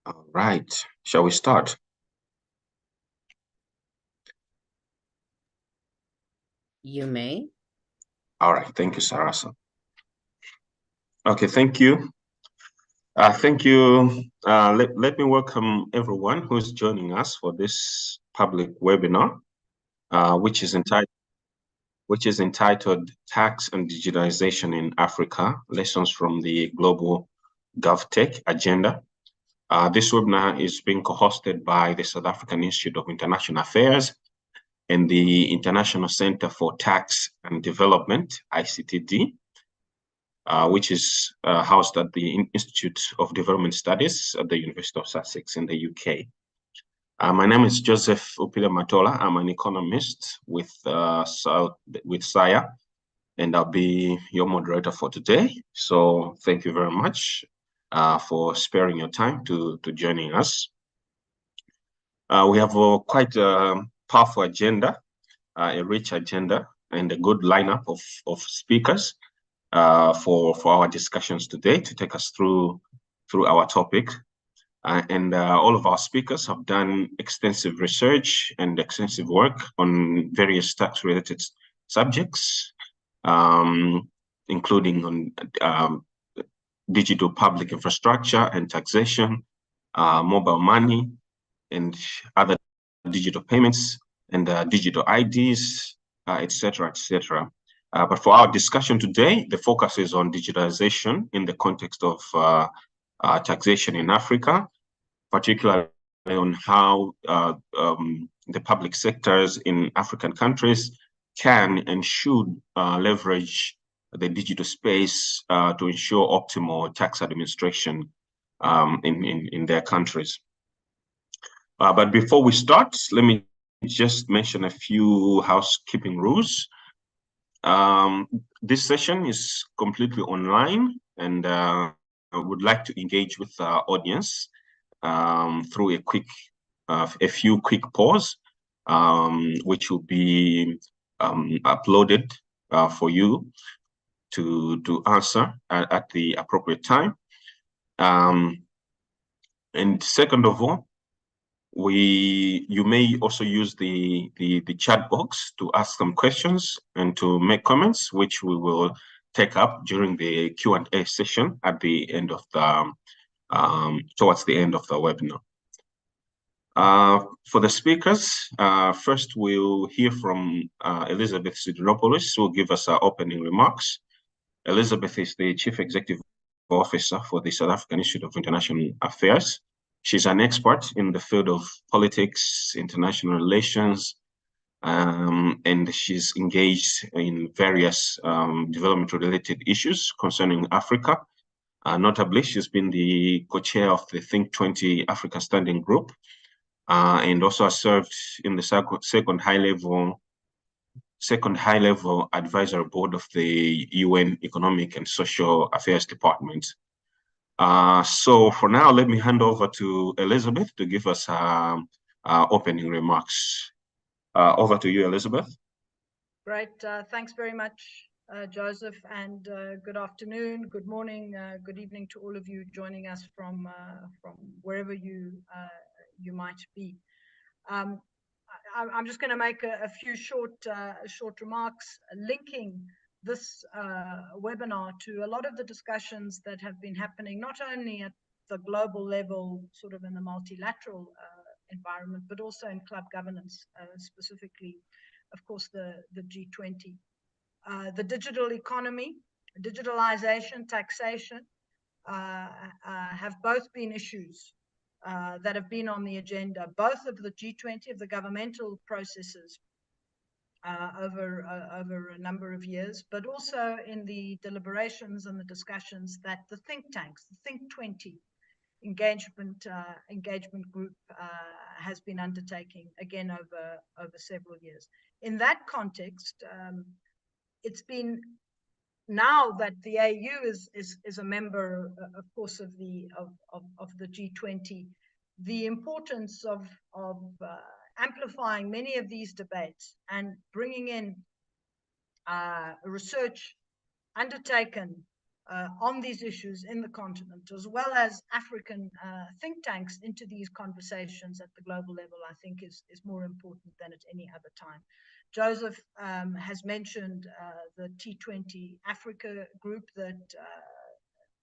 All right, shall we start? You may. All right, thank you, Sarasa. Okay, thank you. Thank you. Let me welcome everyone who's joining us for this public webinar, which is entitled Tax and Digitalization in Africa, Lessons from the Global GovTech Agenda. This webinar is being co-hosted by the South African Institute of International Affairs and the International Center for Tax and Development, ICTD, which is housed at the Institute of Development Studies at the University of Sussex in the UK. My name is Joseph Upila Matola. I'm an economist with SAIA, and I'll be your moderator for today. So thank you very much for sparing your time to joining us. We have quite a powerful agenda, a rich agenda, and a good lineup of speakers for our discussions today to take us through our topic. And all of our speakers have done extensive research and extensive work on various tax-related subjects, including on digital public infrastructure and taxation, mobile money, and other digital payments, and digital IDs, etc., etc. But for our discussion today, the focus is on digitalization in the context of taxation in Africa, particularly on how the public sectors in African countries can and should leverage the digital space to ensure optimal tax administration in their countries. But before we start, let me just mention a few housekeeping rules. This session is completely online, and I would like to engage with our audience through a few quick polls, which will be uploaded for you to answer at the appropriate time. And second of all, you may also use the chat box to ask some questions and to make comments, which we will take up during the Q&A session at the end of the towards the end of the webinar. For the speakers, first we'll hear from Elizabeth Sidiropoulos, who will give us our opening remarks. Elizabeth is the Chief Executive Officer for the South African Institute of International Affairs. She's an expert in the field of politics, international relations, and she's engaged in various development-related issues concerning Africa. Notably, she's been the co-chair of the Think 20 Africa Standing Group, and also has served in the second high-level advisory board of the UN Economic and Social Affairs Department. So for now, let me hand over to Elizabeth to give us opening remarks. Over to you, Elizabeth. Great. Thanks very much, Joseph, and good afternoon, good morning, good evening to all of you joining us from wherever you might be. I'm just going to make a few short remarks linking this webinar to a lot of the discussions that have been happening, not only at the global level, sort of in the multilateral environment, but also in club governance, specifically, of course, the G20. The digital economy, digitalization, taxation have both been issues that have been on the agenda, both of the G20, of the governmental processes over a number of years, but also in the deliberations and the discussions that the think tanks, the Think 20 engagement group has been undertaking, again, over several years. In that context, it's been, now that the AU is a member, of course, of the G20, the importance of amplifying many of these debates and bringing in research undertaken on these issues in the continent, as well as African think tanks into these conversations at the global level, I think is more important than at any other time. Joseph has mentioned the T20 Africa group that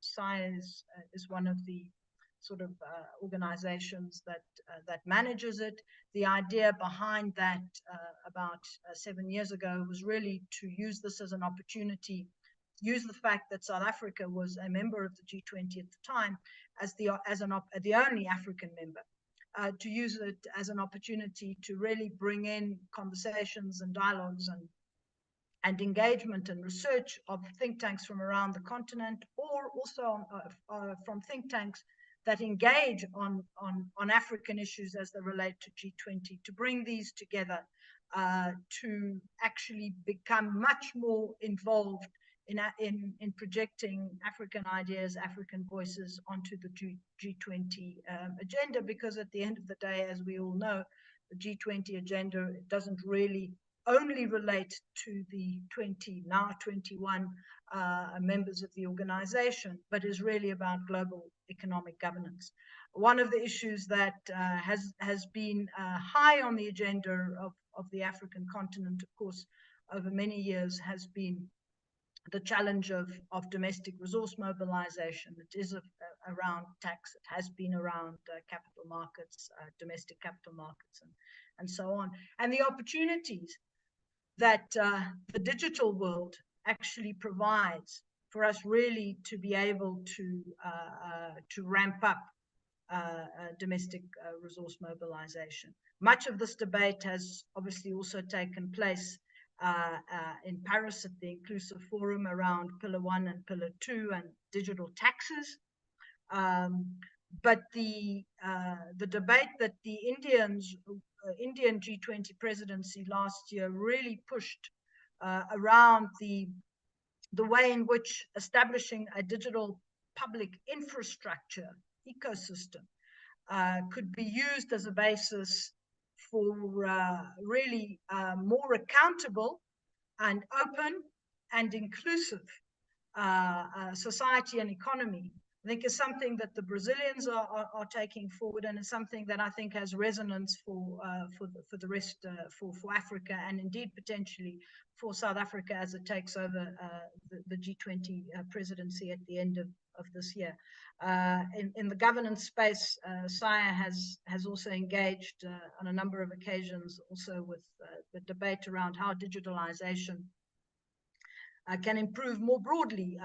SAIA is one of the sort of organizations that manages it. The idea behind that about 7 years ago was really to use this as an opportunity, use the fact that South Africa was a member of the G20 at the time as the only African member, to use it as an opportunity to really bring in conversations and dialogues and engagement and research of think tanks from around the continent, or also from think tanks that engage on African issues as they relate to G20, to bring these together, to actually become much more involved in projecting African ideas, African voices onto the G20 agenda, because at the end of the day, as we all know, the G20 agenda doesn't really only relate to the 21 members of the organization, but is really about global economic governance. One of the issues that has been high on the agenda of the African continent, of course, over many years, has been the challenge of domestic resource mobilization. It is around tax, it has been around capital markets, domestic capital markets, and so on. And the opportunities that the digital world actually provides for us really to be able to ramp up domestic resource mobilization. Much of this debate has obviously also taken place in Paris at the Inclusive Forum around Pillar 1 and Pillar 2 and digital taxes. But the debate that the Indian G20 presidency last year really pushed around the way in which establishing a digital public infrastructure ecosystem could be used as a basis for really more accountable and open and inclusive society and economy, I think is something that the Brazilians are taking forward, and is something that I think has resonance for the rest, for Africa, and indeed potentially for South Africa as it takes over the G20 presidency at the end of this year. In the governance space, SAIA has also engaged on a number of occasions also with the debate around how digitalization can improve more broadly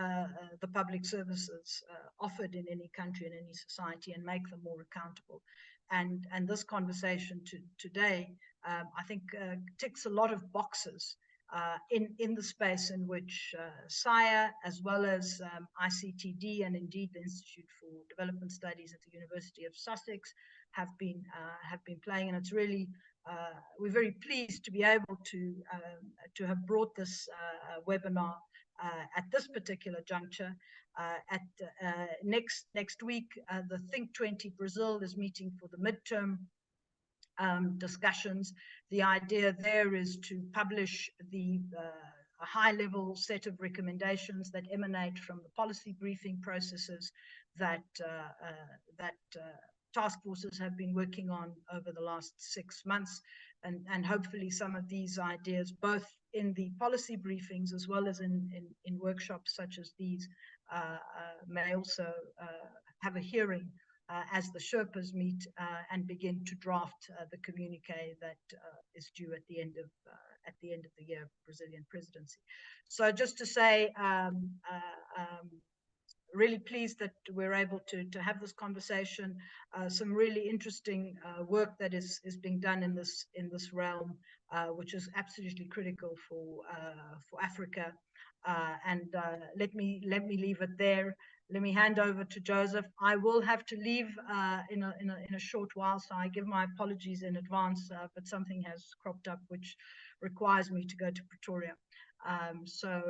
the public services offered in any country, in any society, and make them more accountable. And this conversation today, I think, ticks a lot of boxes in the space in which SAIA, as well as ICTD, and indeed the Institute for Development Studies at the University of Sussex, have been playing. And it's really we're very pleased to be able to have brought this webinar at this particular juncture. Next week, the Think 20 Brazil is meeting for the midterm discussions. The idea there is to publish a high-level set of recommendations that emanate from the policy briefing processes that task forces have been working on over the last 6 months, and hopefully some of these ideas, both in the policy briefings as well as in workshops such as these, may also have a hearing as the Sherpas meet and begin to draft the communique that is due at the end of the year, Brazilian presidency. So just to say, really pleased that we're able to have this conversation. Some really interesting work that is being done in this realm, which is absolutely critical for Africa. And let me leave it there. Let me hand over to Joseph. I will have to leave in a short while, so I give my apologies in advance. But something has cropped up which requires me to go to Pretoria. So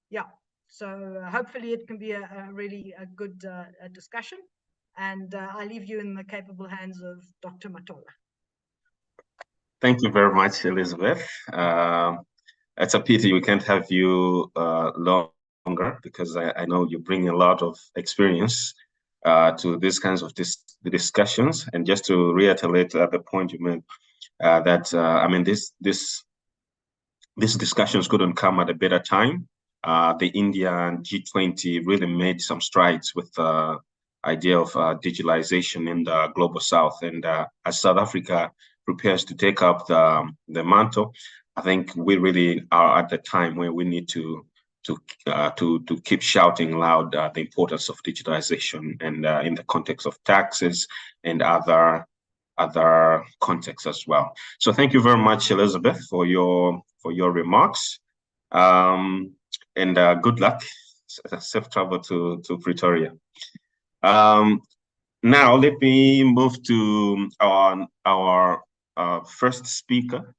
yeah. So hopefully it can be a really good discussion, and I leave you in the capable hands of Dr. Matola. Thank you very much, Elizabeth. It's a pity we can't have you long longer, because I know you bring a lot of experience to these kinds of discussions. And just to reiterate the point you made, that I mean, these discussions couldn't come at a better time. The India and G20 really made some strides with the idea of digitalization in the global south. And as South Africa prepares to take up the mantle, I think we really are at the time where we need to keep shouting loud the importance of digitalization, and in the context of taxes and other contexts as well. So thank you very much, Elizabeth, for your remarks, and good luck. Safe travel to Pretoria. Now let me move to our first speaker,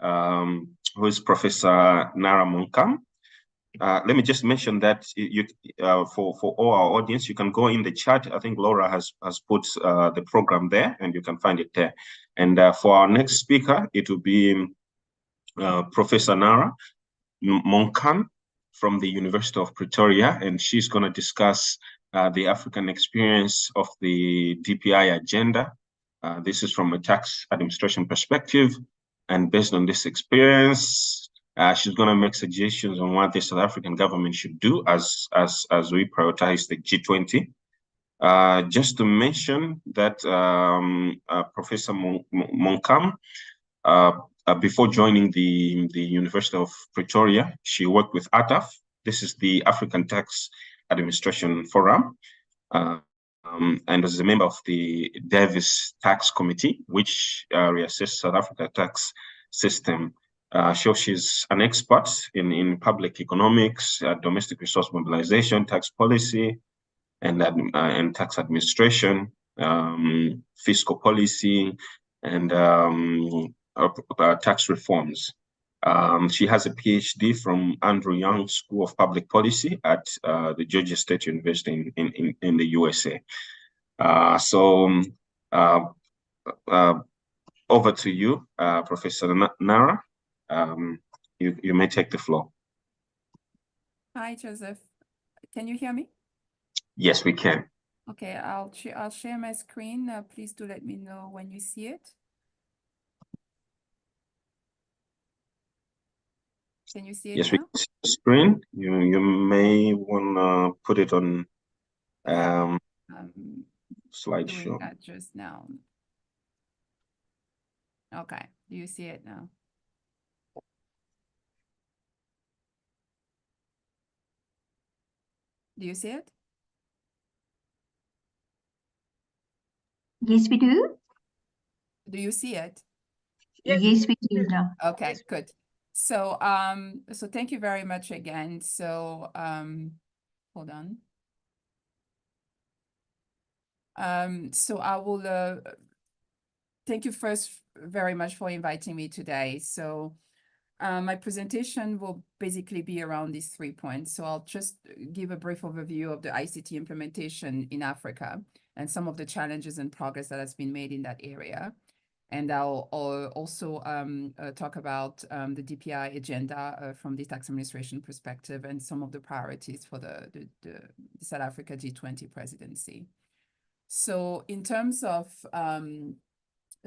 who is Professor Nara Monkam. Let me just mention that for all our audience, you can go in the chat. I think Laura has put the program there, and you can find it there. And for our next speaker, it will be Professor Nara Monkam from the University of Pretoria, and she's going to discuss the African experience of the DPI agenda. This is from a tax administration perspective, and based on this experience, she's going to make suggestions on what the South African government should do as we prioritize the G20. Just to mention that Professor Monkam, before joining the University of Pretoria, she worked with ATAF. This is the African Tax Administration Forum, and was a member of the Davis Tax Committee, which reassessed South Africa tax system. So she's an expert in public economics, domestic resource mobilization, tax policy, and tax administration, fiscal policy, and tax reforms. She has a PhD from Andrew Young School of Public Policy at the Georgia State University in the USA. Over to you, Professor Nara. You may take the floor. Hi, Joseph. Can you hear me? Yes, we can. Okay, I'll share my screen. Please do let me know when you see it. Can you see it yes, now? we can see the screen. You may want to put it on slideshow. Doing that just now. Okay, do you see it now? Do you see it? Yes, we do. Do you see it? Yes, we do now. Okay, good. So so thank you very much again. So hold on. So I will thank you first very much for inviting me today. So my presentation will basically be around these 3 points. So I'll just give a brief overview of the ICT implementation in Africa and some of the challenges and progress that has been made in that area. And I'll also talk about the DPI agenda from the tax administration perspective and some of the priorities for the South Africa G20 presidency. So in terms of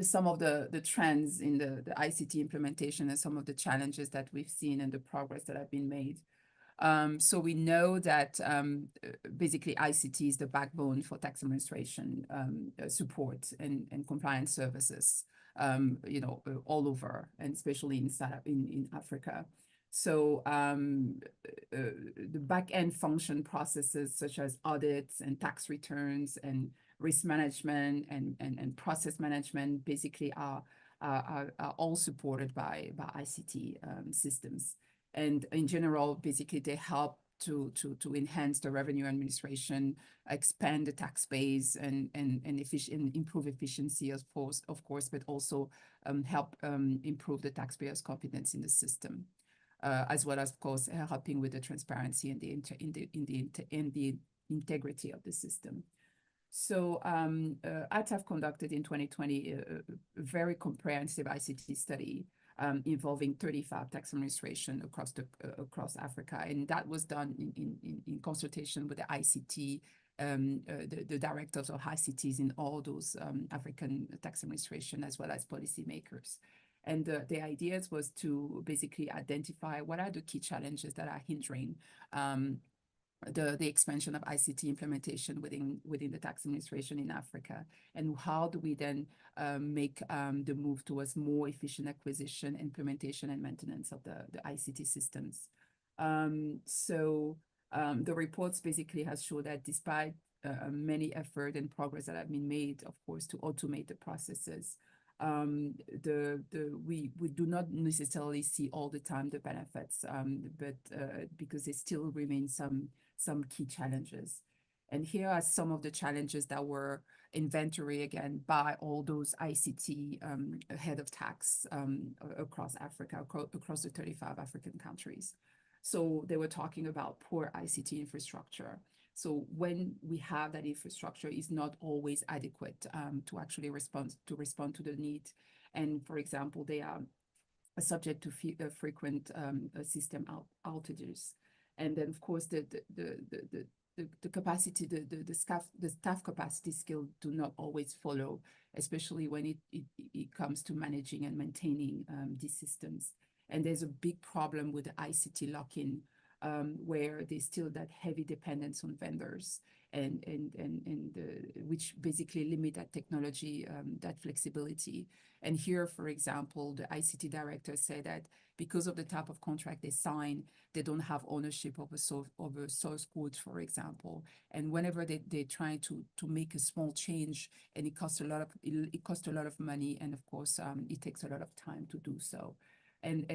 some of the trends in the ICT implementation and some of the challenges that we've seen and the progress that have been made. So we know that basically ICT is the backbone for tax administration support and compliance services, you know, all over, and especially in Africa. So the back-end function processes such as audits and tax returns and risk management and process management basically are all supported by ICT systems. And in general, basically they help to enhance the revenue administration, expand the tax base, and improve efficiency, of course, but also help improve the taxpayers' confidence in the system, as well as, of course, helping with the transparency and the integrity of the system. So ATAF conducted in 2020 a very comprehensive ICT study involving 35 tax administration across Africa. And that was done in consultation with the ICT, the directors of ICTs in all those African tax administration, as well as policymakers. And the ideas was to basically identify what are the key challenges that are hindering the expansion of ICT implementation within the tax administration in Africa, and how do we then make the move towards more efficient acquisition, implementation, and maintenance of the ICT systems. The reports basically has shown that despite many effort and progress that have been made, of course, to automate the processes, we do not necessarily see all the time the benefits, but because there still remain some key challenges. And here are some of the challenges that were inventory again by all those ICT head of tax across Africa, across the 35 African countries. So they were talking about poor ICT infrastructure. So when we have that infrastructure, is not always adequate to actually respond to the need. And for example, they are subject to frequent system outages. And then of course the capacity, the staff capacity skill do not always follow, especially when it comes to managing and maintaining these systems. And there's a big problem with the ICT lock-in, where there's still that heavy dependence on vendors, and which basically limit that technology, that flexibility. And here, for example, the ICT director said that because of the type of contract they sign, they don't have ownership over source code, for example. And whenever they're trying to make a small change, and it costs a lot of money, and of course it takes a lot of time to do so. And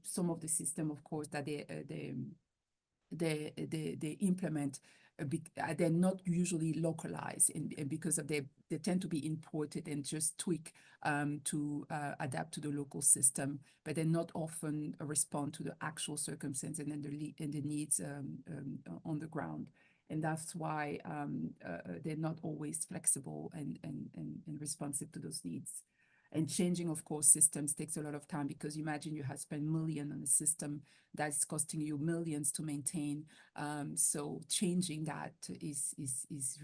some of the system, of course, that they implement, they're not usually localized, and because of they tend to be imported and just tweak to adapt to the local system, but they not often respond to the actual circumstance and the needs on the ground. And that's why they're not always flexible and responsive to those needs. And changing, of course, systems takes a lot of time, because imagine you have spent millions on a system that's costing you millions to maintain. So changing that is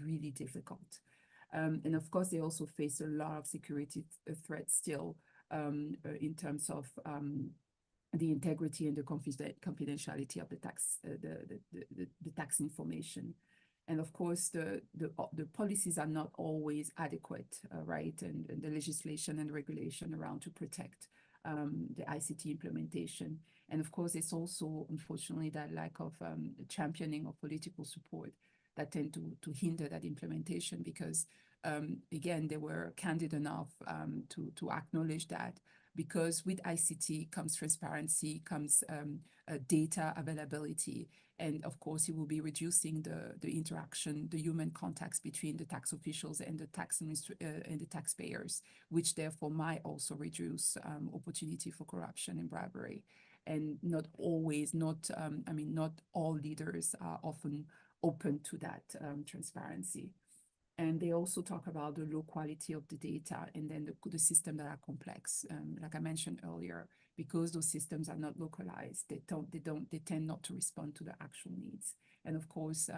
really difficult. And of course, they also face a lot of security threats still in terms of the integrity and the confidentiality of the tax information. And of course, the policies are not always adequate, right? And the legislation and regulation around to protect the ICT implementation. And of course, it's also, unfortunately, that lack of championing of political support that tend to hinder that implementation, because, again, they were candid enough to acknowledge that, because with ICT comes transparency, comes data availability, and of course, it will be reducing the interaction, the human contacts between the tax officials and the and the taxpayers, which therefore might also reduce opportunity for corruption and bribery. And not always, not all leaders are often open to that transparency. And they also talk about the low quality of the data, and then the systems that are complex. Like I mentioned earlier, because those systems are not localized, they tend not to respond to the actual needs. And of course,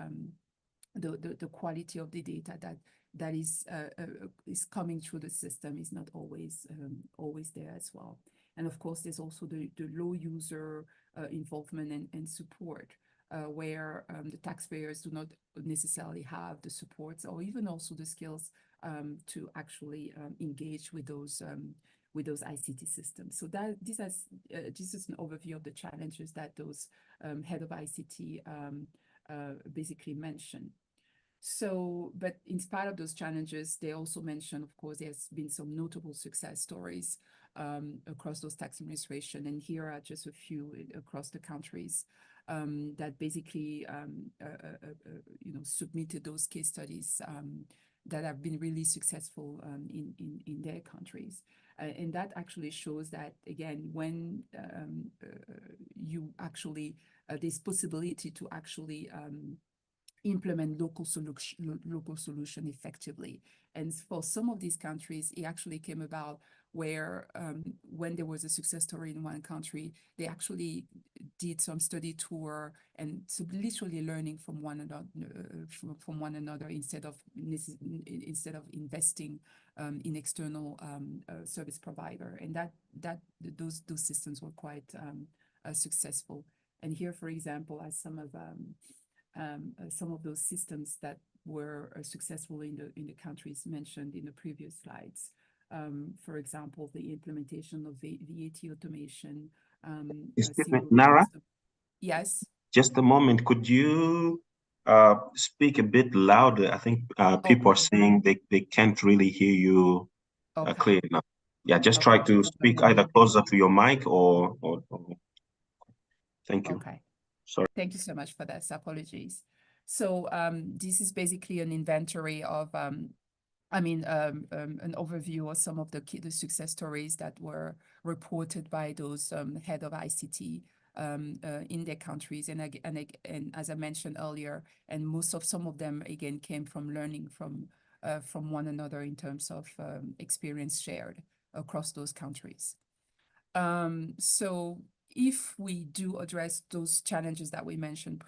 the quality of the data that is coming through the system is not always there as well. And of course, there's also the low user involvement and support, where the taxpayers do not necessarily have the supports or even also the skills to actually engage with those ICT systems. So this is an overview of the challenges that those head of ICT basically mentioned. So, but in spite of those challenges, they also mentioned, of course, there's been some notable success stories across those tax administration, and here are just a few across the countries that basically submitted those case studies that have been really successful in their countries. And that actually shows that, again, when you actually, there's possibility to actually implement local solution effectively. And for some of these countries, it actually came about where when there was a success story in one country, they actually did some study tour and so literally learning from one another, from one another instead of investing in external service provider, and those systems were quite successful. And here, for example, as some of those systems that were successful in the countries mentioned in the previous slides. For example, the implementation of VAT automation. Excuse me, single Nara, custom- Yes. just a moment. Could you speak a bit louder? I think people are Okay. saying they can't really hear you Okay. clear enough. Yeah, just Okay. try to speak either closer to your mic or thank you. Okay. Sorry. Thank you so much for this. Apologies. So this is basically an inventory of, an overview of some of the success stories that were reported by those head of ICT in their countries. And as I mentioned earlier, and some of them again came from learning from one another in terms of experience shared across those countries. So if we do address those challenges that we mentioned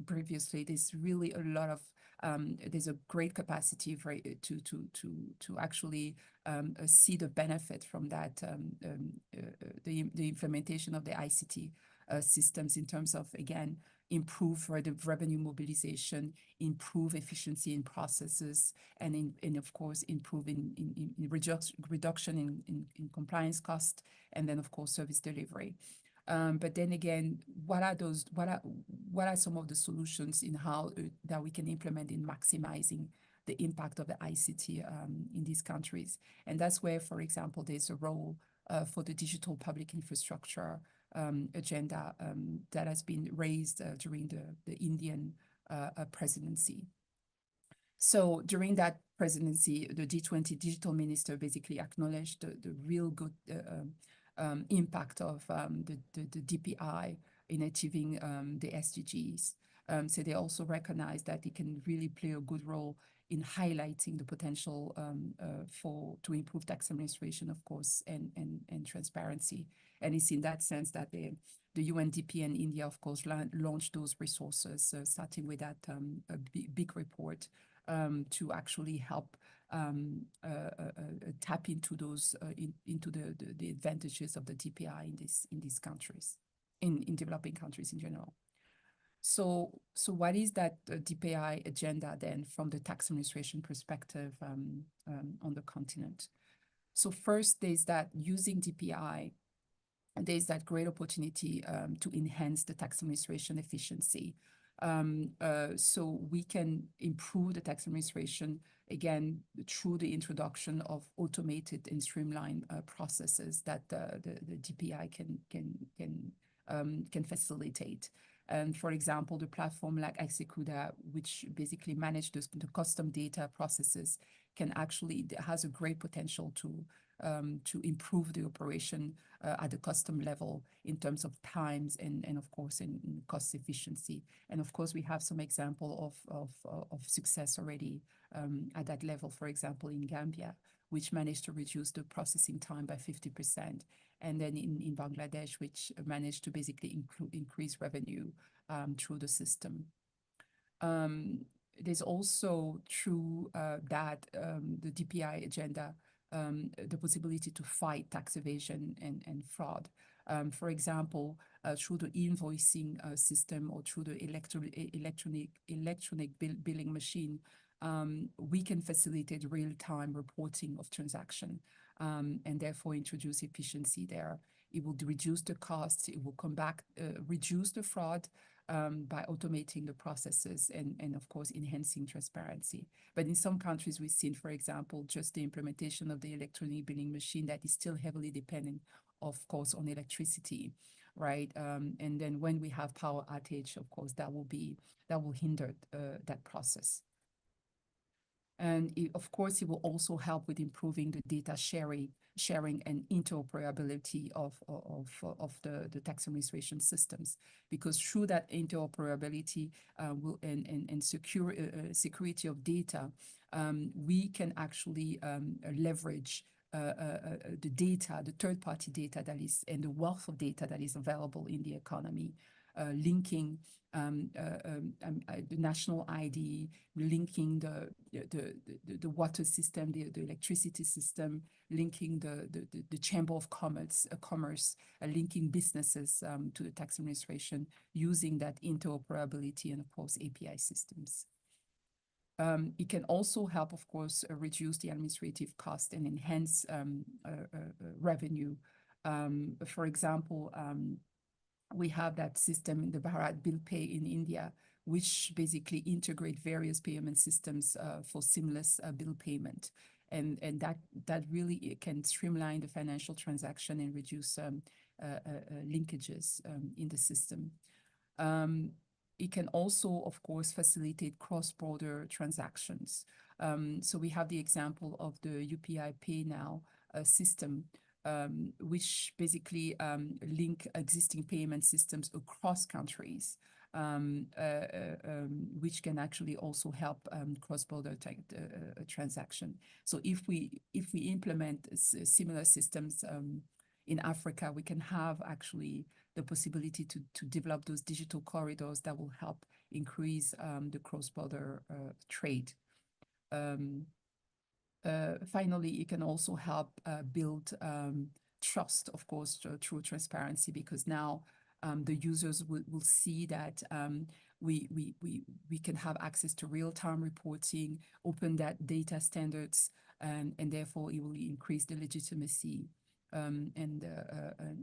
previously, there's really a lot of there's a great capacity for to actually see the benefit from that the implementation of the ICT systems in terms of, again, improve revenue mobilization, improve efficiency in processes, and of course improve in reduction in compliance cost, and then of course service delivery. But then again, what are some of the solutions in how that we can implement in maximizing the impact of the ICT in these countries? And that's where, for example, there's a role for the digital public infrastructure agenda that has been raised during the Indian presidency. So during that presidency, the G20 digital minister basically acknowledged the real good impact of the DPI in achieving the SDGs. So they also recognize that it can really play a good role in highlighting the potential to improve tax administration, of course, and transparency. And it's in that sense that the UNDP and India, of course, launched those resources, starting with that big report to actually help tap into those into the advantages of the DPI in these countries, in developing countries in general. So what is that DPI agenda then from the tax administration perspective on the continent? So first, there's that using DPI, there's that great opportunity to enhance the tax administration efficiency. So we can improve the tax administration, again, through the introduction of automated and streamlined processes that the DPI can facilitate. And for example, the platform like Execuda, which basically manages the custom data processes, has a great potential to improve the operation at the custom level in terms of times and of course in cost efficiency. And of course, we have some example of success already at that level. For example, in Gambia, which managed to reduce the processing time by 50%. And then in Bangladesh, which managed to basically increase revenue through the system. There's also through that the DPI agenda, the possibility to fight tax evasion and fraud. For example, through the invoicing system or through the electronic billing machine, we can facilitate real-time reporting of transaction and therefore introduce efficiency there. It will reduce the costs. It will reduce the fraud by automating the processes and of course, enhancing transparency. But in some countries, we've seen, for example, just the implementation of the electronic billing machine that is still heavily dependent, of course, on electricity, right? And then when we have power outage, of course, that will hinder that process. And of course, it will also help with improving the data sharing and interoperability of the tax administration systems, because through that interoperability and security of data, we can actually leverage the data, the third-party data that is, and the wealth of data that is available in the economy, linking the national ID, linking the water system, the electricity system, linking the Chamber of Commerce, linking businesses to the tax administration, using that interoperability and, of course, API systems. It can also help, of course, reduce the administrative cost and enhance revenue. For example, we have that system in the Bharat Bill Pay in India, which basically integrate various payment systems for seamless bill payment. And that really can streamline the financial transaction and reduce linkages in the system. It can also, of course, facilitate cross-border transactions. So we have the example of the UPI Pay Now system, which basically link existing payment systems across countries, which can actually also help cross-border transaction. So if we implement similar systems in Africa, we can have actually the possibility to develop those digital corridors that will help increase the cross-border trade. Finally, it can also help build trust, of course, through transparency, because now the users will see that we can have access to real-time reporting, open that data standards, and therefore it will increase the legitimacy and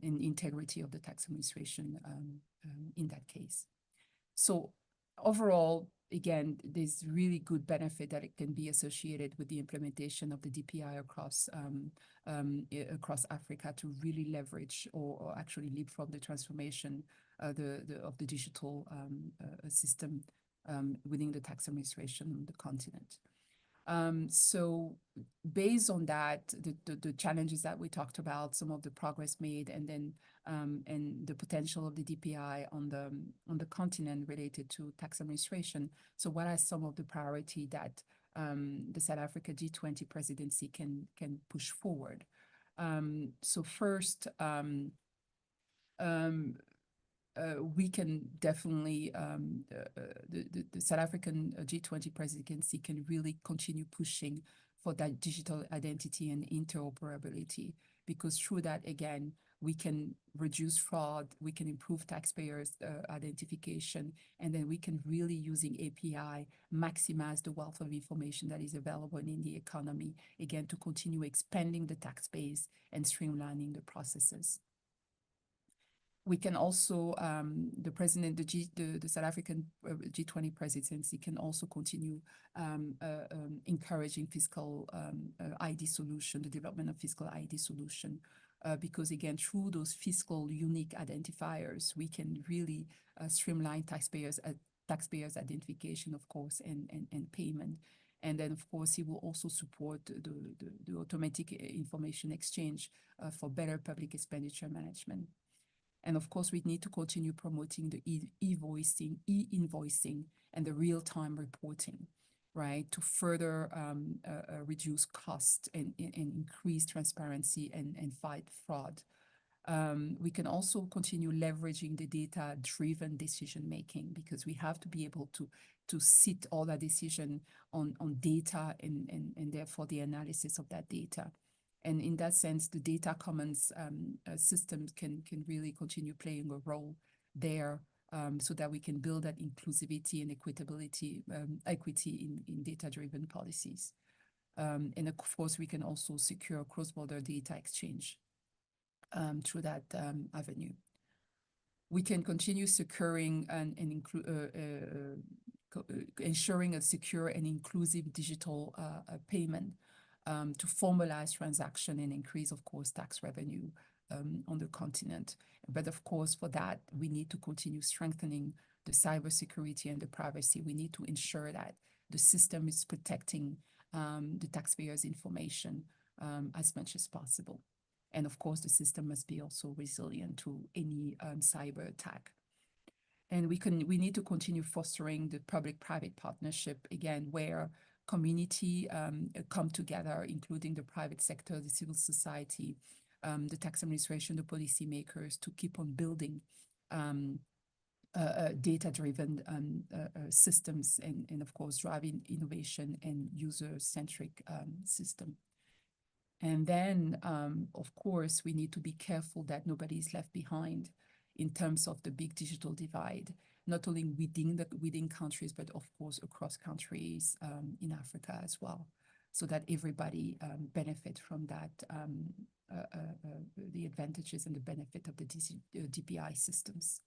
integrity of the tax administration in that case. So overall, again, there's really good benefit that it can be associated with the implementation of the DPI across Africa to really leverage or actually leapfrog the transformation of the digital system within the tax administration on the continent. So based on that, the challenges that we talked about, some of the progress made, and then and the potential of the DPI on the continent related to tax administration. So what are some of the priority that the South Africa G20 presidency can push forward? So first, we can definitely, the South African G20 presidency can really continue pushing for that digital identity and interoperability, because through that, again, we can reduce fraud, we can improve taxpayers' identification, and then we can really, using API, maximize the wealth of information that is available in the economy, again, to continue expanding the tax base and streamlining the processes. We can also, the South African G20 presidency can also continue encouraging fiscal ID solution, the development of fiscal ID solution, because again, through those fiscal unique identifiers, we can really streamline taxpayers' identification, of course, and payment. And then, of course, it will also support the automatic information exchange for better public expenditure management. And of course, we need to continue promoting the e-invoicing, and the real-time reporting, right, to further reduce cost and increase transparency and fight fraud. We can also continue leveraging the data-driven decision-making, because we have to be able to sit all that decision on data and therefore the analysis of that data. And in that sense, the data commons systems can really continue playing a role there, so that we can build that inclusivity and equity in data-driven policies. And of course, we can also secure cross-border data exchange through that avenue. We can continue securing ensuring a secure and inclusive digital payment to formalize transaction and increase, of course, tax revenue on the continent. But of course, for that, we need to continue strengthening the cybersecurity and the privacy. We need to ensure that the system is protecting the taxpayers' information as much as possible. And of course, the system must be also resilient to any cyber attack. And we need to continue fostering the public-private partnership, again, where community come together, including the private sector, the civil society, the tax administration, the policymakers, to keep on building data-driven systems and of course, driving innovation and user-centric system. And then, of course, we need to be careful that nobody is left behind in terms of the big digital divide, not only within countries, but of course across countries in Africa as well, so that everybody benefit from that, the advantages and the benefit of the DPI systems.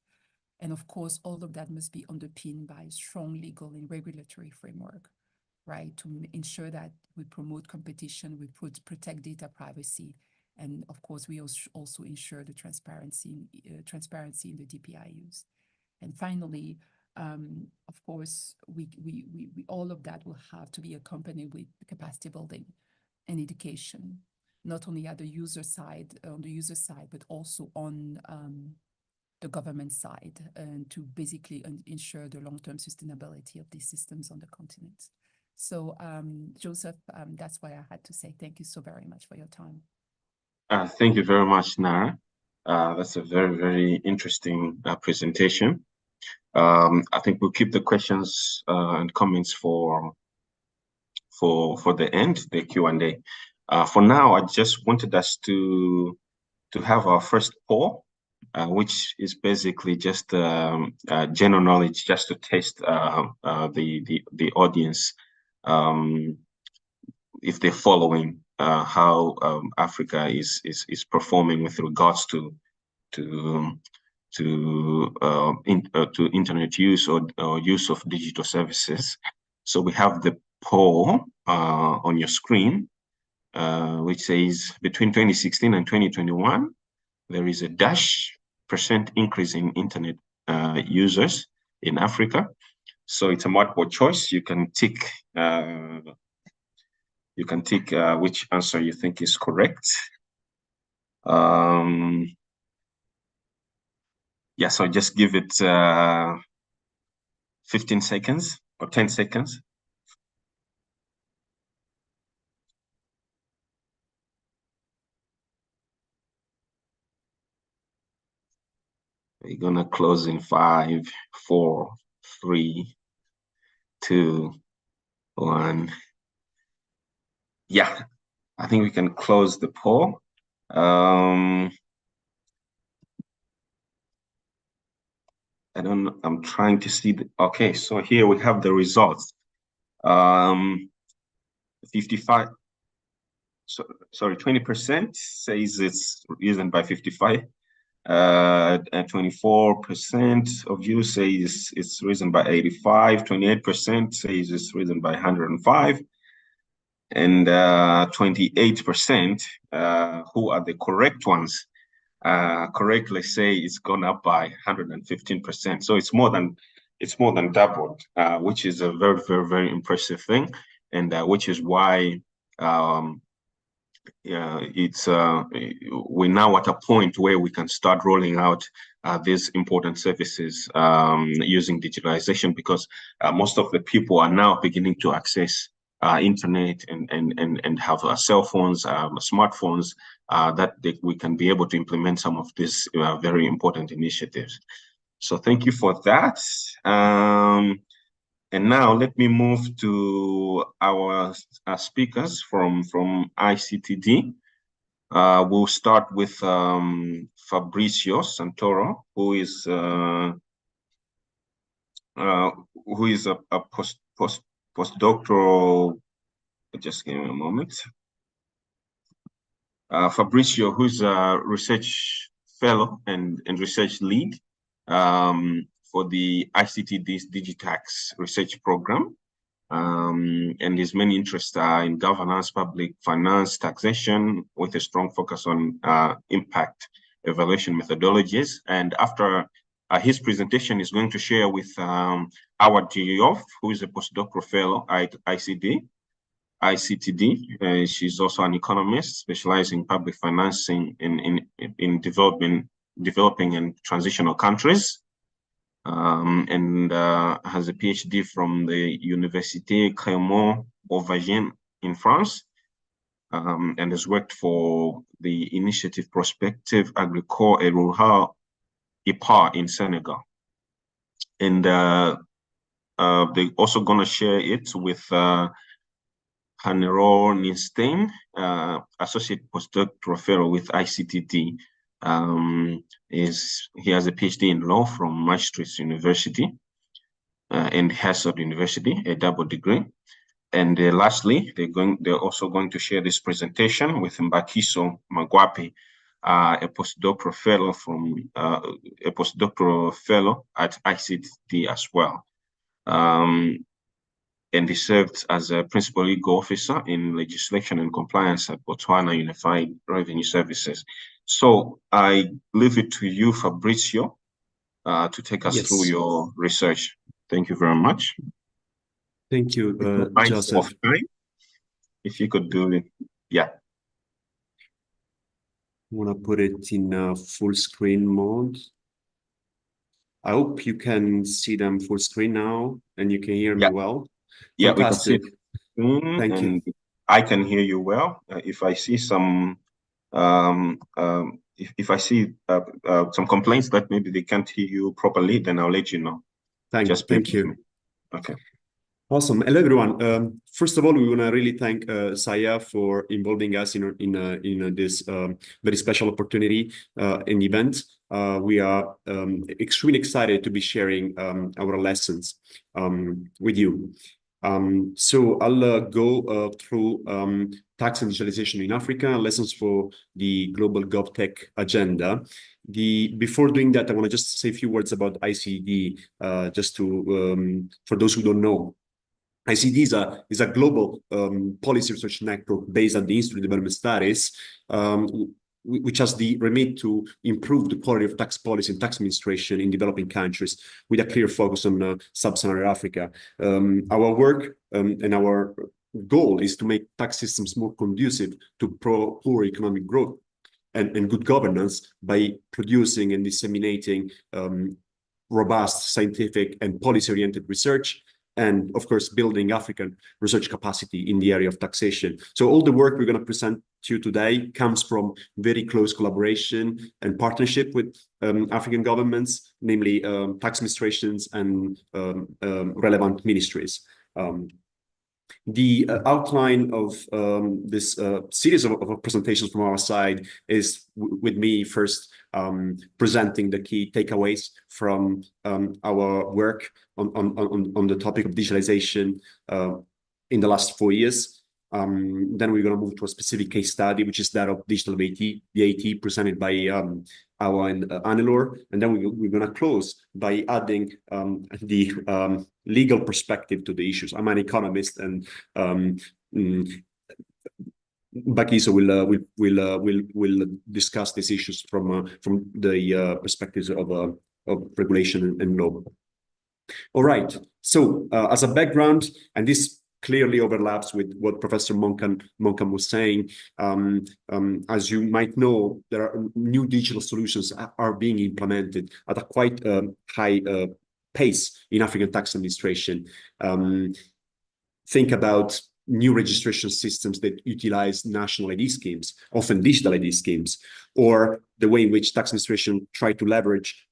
And of course, all of that must be underpinned by a strong legal and regulatory framework, right? To ensure that we promote competition, we protect data privacy, and of course, we also ensure the transparency in the DPI use. And finally, of course, we all of that will have to be accompanied with capacity building and education, not only at the user side, but also on the government side, and to basically ensure the long-term sustainability of these systems on the continent. So, Joseph, that's why I had to say thank you so very much for your time. Thank you very much, Nara. That's a very, very interesting presentation. I think we'll keep the questions and comments for the end, the Q&A. For now, I just wanted us to have our first poll, which is basically just general knowledge, just to test the audience, if they're following how Africa is performing with regards to internet use or use of digital services. So we have the poll on your screen, which says between 2016 and 2021, there is a -% increase in internet users in Africa. So it's a multiple choice. You can tick which answer you think is correct. Yeah, so just give it 15 seconds or 10 seconds. We're gonna close in 5, 4, 3, 2, 1. Yeah, I think we can close the poll. I'm trying to see okay, so here we have the results. 55, sorry, 20% says it's risen by 55. And 24% of you say it's risen by 85. 28% says it's risen by 105. And 28%, who are the correct ones, correctly say it's gone up by 115%. So it's more than doubled, which is a very, very, very impressive thing, and which is why we're now at a point where we can start rolling out these important services using digitalization, because most of the people are now beginning to access internet and have cell phones, smartphones, that we can be able to implement some of these very important initiatives. So thank you for that. And now let me move to our speakers from ICTD. We'll start with Fabrizio Santoro, who is a postdoctoral. Just give me a moment. Fabrizio, who's a research fellow and research lead for the ICTD's Digitax research program, and his main interests are in governance, public finance, taxation, with a strong focus on impact evaluation methodologies. And after his presentation, is going to share with our Diof, who is a postdoctoral fellow at ICTD. She's also an economist specializing in public financing in developing and transitional countries, and has a PhD from the Université Clermont Auvergne in France, and has worked for the initiative Prospective Agricole et Rural IPA in Senegal. And they're also going to share it with Hanero Ninstein, Associate Postdoctoral Fellow with ICTD. He has a PhD in law from Maastricht University and Hasselt University, a double degree. And lastly, they're also going to share this presentation with Mbakiso Magwapi, a postdoctoral fellow at ICT as well. And he served as a principal legal officer in legislation and compliance at Botswana Unified Revenue Services. So I leave it to you, Fabrizio, to take us through your research. Thank you very much. Thank you, Joseph. If you could do it, yeah. I want to put it in full screen mode. I hope you can see them full screen now and you can hear me well. Yeah, fantastic. We can see Thank you. I can hear you well. If I see some, if I see some complaints that maybe they can't hear you properly, then I'll let you know. Thank you. Okay. Awesome. Hello, everyone. First of all, we want to really thank Saya for involving us in this very special opportunity and event. We are extremely excited to be sharing our lessons with you. So I'll go through tax and digitalization in Africa, lessons for the global GovTech agenda. Before doing that, I want to just say a few words about ICD, just to for those who don't know. ICD is a global policy research network based at the Institute of Development Studies, which has the remit to improve the quality of tax policy and tax administration in developing countries with a clear focus on sub-Saharan Africa. Our work and our goal is to make tax systems more conducive to poor economic growth and good governance by producing and disseminating robust scientific and policy-oriented research, and of course, building African research capacity in the area of taxation. So all the work we're going to present to you today comes from very close collaboration and partnership with African governments, namely tax administrations and relevant ministries. The outline of this series of presentations from our side is with me first presenting the key takeaways from our work on the topic of digitalization in the last 4 years. Then we're going to move to a specific case study, which is that of digital VAT presented by Awa and Anelor. And then we're going to close by adding the legal perspective to the issues. I'm an economist, and Bakiso will discuss these issues from the perspectives of regulation and law. All right. So as a background, and this clearly overlaps with what Professor Monkan was saying. As you might know, there are new digital solutions are being implemented at a quite high pace in African tax administration. Think about new registration systems that utilize national ID schemes, often digital ID schemes, or the way in which tax administration try to leverage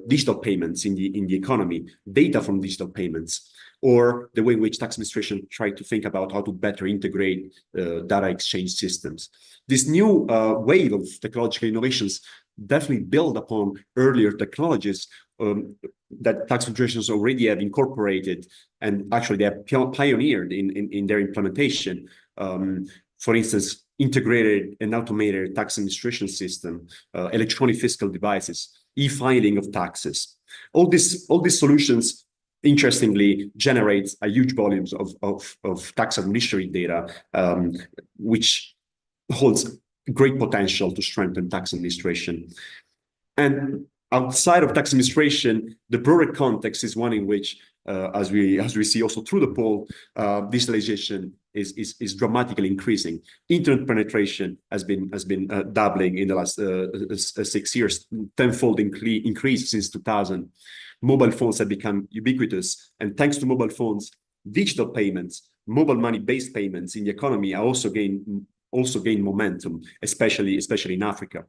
digital payments in the economy, data from digital payments, or the way in which tax administration try to think about how to better integrate data exchange systems. This new wave of technological innovations definitely build upon earlier technologies that tax administrations already have incorporated, and actually they have pioneered in their implementation. For instance, integrated and automated tax administration system, electronic fiscal devices, e-filing of taxes. All these solutions, interestingly, generates a huge volumes of tax administrative data, which holds great potential to strengthen tax administration. And outside of tax administration, the broader context is one in which, as we see also through the poll, digitalization is dramatically increasing. Internet penetration has been doubling in the last 6 years, tenfold increase since 2000. Mobile phones have become ubiquitous, and thanks to mobile phones, digital payments, mobile money-based payments in the economy are also gain momentum, especially in Africa.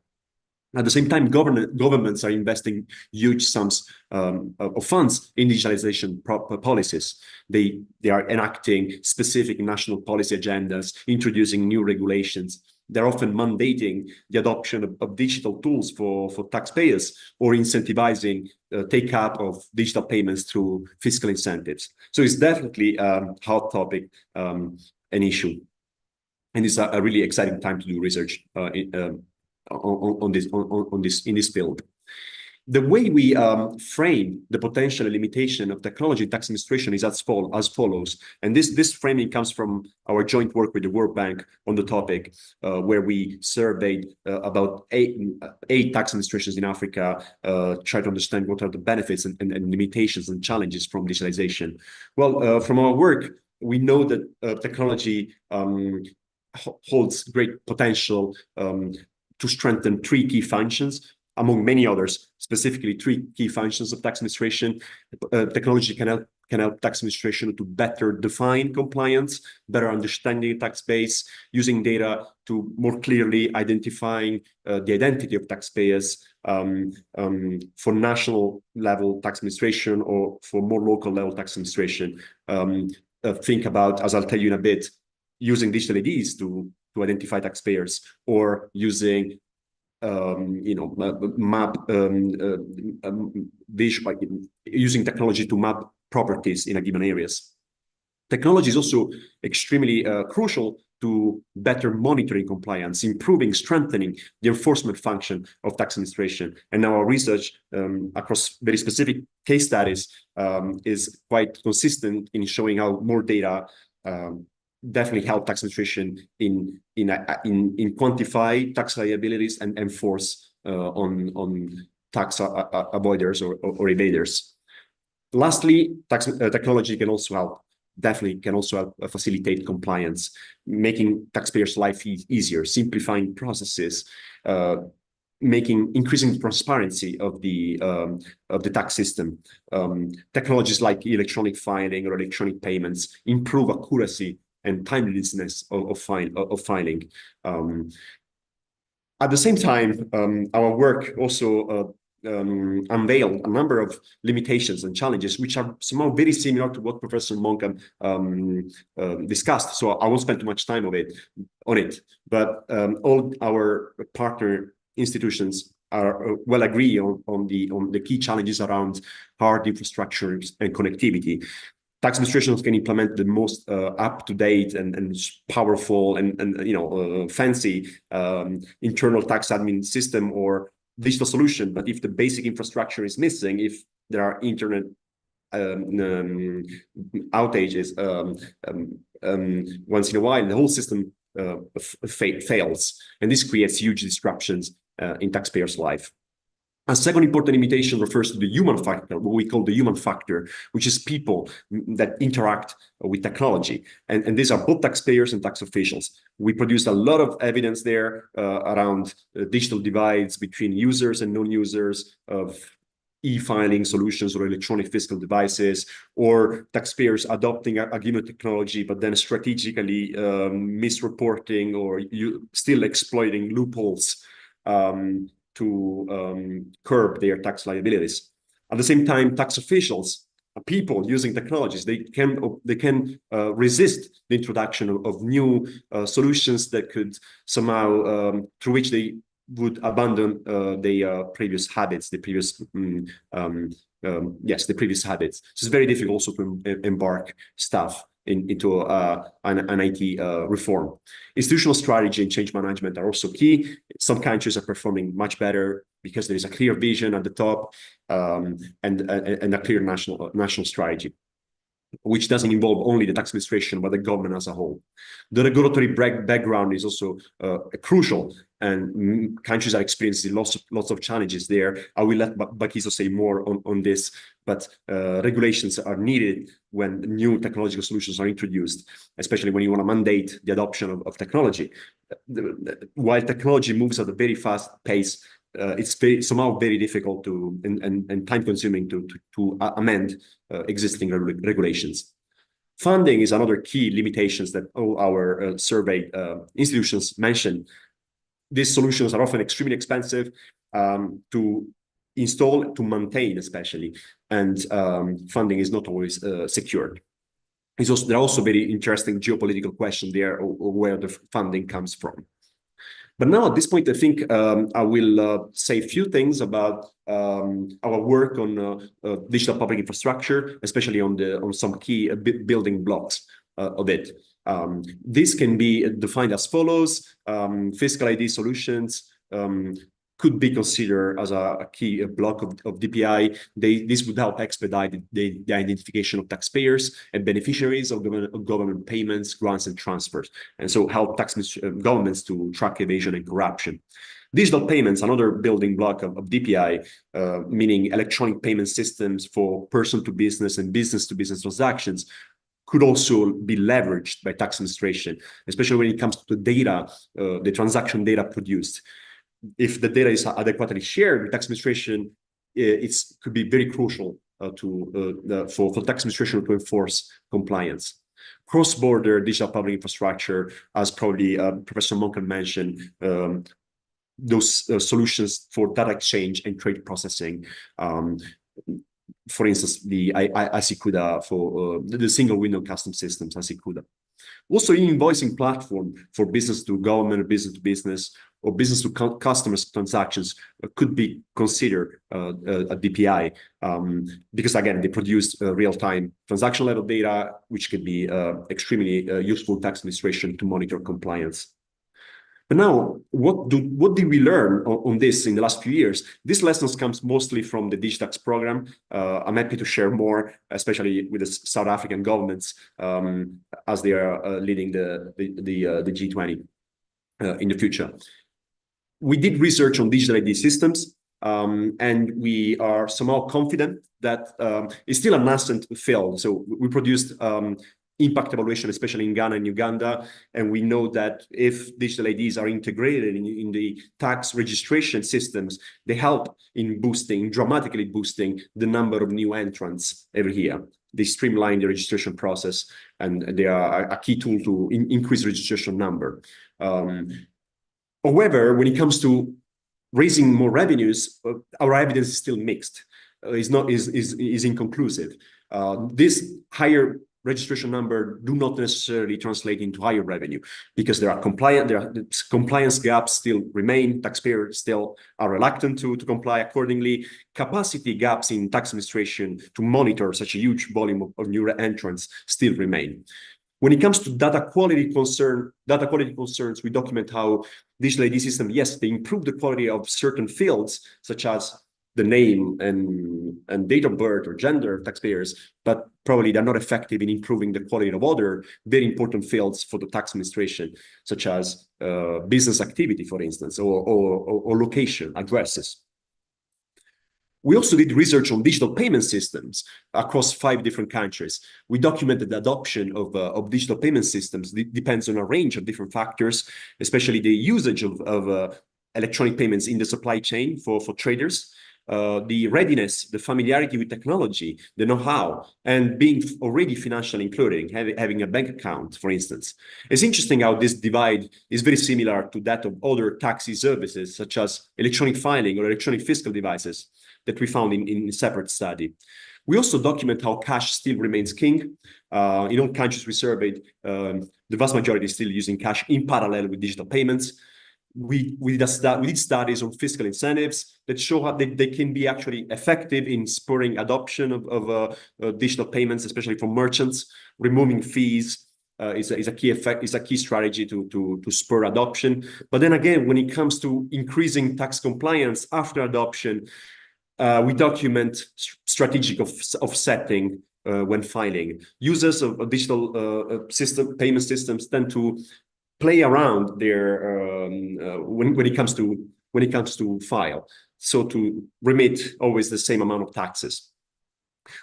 At the same time, governments are investing huge sums of funds in digitalization policies. They are enacting specific national policy agendas, introducing new regulations. They're often mandating the adoption of digital tools for taxpayers or incentivizing take-up of digital payments through fiscal incentives. So it's definitely a hot topic, an issue. And it's a really exciting time to do research in this field. The way we frame the potential limitation of technology in tax administration is as follows. And this framing comes from our joint work with the World Bank on the topic, where we surveyed about eight tax administrations in Africa, try to understand what are the benefits and limitations and challenges from digitalization. Well, from our work, we know that technology holds great potential to strengthen three key functions, among many others, specifically three key functions of tax administration. Technology can help tax administration to better define compliance, better understanding the tax base, using data to more clearly identifying the identity of taxpayers for national level tax administration or for more local level tax administration. Think about, as I'll tell you in a bit, using digital IDs to identify taxpayers, or using using technology to map properties in a given areas. Technology is also extremely crucial to better monitoring compliance, improving, strengthening the enforcement function of tax administration. And our research across very specific case studies is quite consistent in showing how more data definitely help tax administration in quantify tax liabilities and enforce on tax avoiders or evaders. Lastly, technology can also help facilitate compliance, making taxpayers' life easier, simplifying processes, increasing transparency of the tax system. Technologies like electronic filing or electronic payments improve accuracy and timeliness of filing. At the same time, our work also unveiled a number of limitations and challenges, which are somehow very similar to what Professor Monkham discussed. So I won't spend too much time on it. But all our partner institutions are well agree on the key challenges around hard infrastructures and connectivity. Tax administrations can implement the most up-to-date and powerful and fancy internal tax admin system or digital solution, but if the basic infrastructure is missing, if there are internet outages once in a while, the whole system fails, and this creates huge disruptions in taxpayers' life. A second important limitation refers to the human factor, what we call the human factor, which is people that interact with technology. And these are both taxpayers and tax officials. We produced a lot of evidence there around digital divides between users and non-users of e-filing solutions or electronic fiscal devices, or taxpayers adopting a given technology, but then strategically misreporting or still exploiting loopholes to curb their tax liabilities. At the same time, tax officials, people using technologies, they can resist the introduction of new solutions that could somehow through which they would abandon their previous habits, the previous habits. So it's very difficult also to embark staff into an IT reform. Institutional strategy and change management are also key. Some countries are performing much better because there is a clear vision at the top and a clear national strategy, which doesn't involve only the tax administration, but the government as a whole. The regulatory background is also crucial, and countries are experiencing lots of challenges there. I will let Bakiso say more on this, but regulations are needed when new technological solutions are introduced, especially when you want to mandate the adoption of technology. While technology moves at a very fast pace, it's somehow very difficult and time-consuming to amend existing regulations. Funding is another key limitations that all our survey institutions mention. These solutions are often extremely expensive to install, to maintain especially, and funding is not always secured. There are also very interesting geopolitical questions there, or where the funding comes from. But now at this point, I think I will say a few things about our work on digital public infrastructure, especially on some key building blocks of it. This can be defined as follows. Physical ID solutions could be considered as a key block of DPI. This would help expedite the identification of taxpayers and beneficiaries of government payments, grants, and transfers, and so help governments to track evasion and corruption. Digital payments, another building block of DPI, meaning electronic payment systems for person-to-business and business-to-business transactions, could also be leveraged by tax administration, especially when it comes to the data, the transaction data produced. If the data is adequately shared with tax administration, it could be very crucial for tax administration to enforce compliance. Cross-border digital public infrastructure, as probably Professor Monken mentioned, those solutions for data exchange and trade processing. For instance, the ICCUDA for the single window custom systems, ICCUDA. Also, invoicing platform for business to government, business to business, or business to customers transactions could be considered a DPI because, again, they produce real-time transaction level data, which could be extremely useful tax administration to monitor compliance. But now, what did we learn on this in the last few years? These lessons comes mostly from the Digitax program. I'm happy to share more, especially with the South African governments, as they are leading the G20 in the future. We did research on digital ID systems, and we are somehow confident that it's still a nascent field. So we produced impact evaluation, especially in Ghana and Uganda. And we know that if digital IDs are integrated in the tax registration systems, they help in dramatically boosting the number of new entrants every year. They streamline the registration process, and they are a key tool to increase registration number. However, when it comes to raising more revenues, our evidence is still mixed. Is inconclusive. This higher registration number do not necessarily translate into higher revenue because there are compliance gaps still remain. Taxpayers still are reluctant to comply accordingly. Capacity gaps in tax administration to monitor such a huge volume of new entrants still remain. When it comes to data quality concerns, we document how digital ID system, yes, they improve the quality of certain fields, such as the name and date of birth or gender of taxpayers, but probably they're not effective in improving the quality of other very important fields for the tax administration, such as business activity, for instance, or location, addresses. We also did research on digital payment systems across 5 different countries. We documented the adoption of digital payment systems. It depends on a range of different factors, especially the usage of electronic payments in the supply chain for traders, the readiness, the familiarity with technology, the know-how, and being already financially included, having a bank account, for instance. It's interesting how this divide is very similar to that of other taxi services, such as electronic filing or electronic fiscal devices that we found in a separate study. We also document how cash still remains king. In all countries we surveyed, the vast majority is still using cash in parallel with digital payments. We did studies on fiscal incentives that show how they can be actually effective in spurring adoption of digital payments, especially for merchants. Removing fees is a key effect, is a key strategy to spur adoption. But then again, when it comes to increasing tax compliance after adoption, we document strategic offsetting when filing. Users of digital payment systems tend to play around their when it comes to file, so to remit always the same amount of taxes.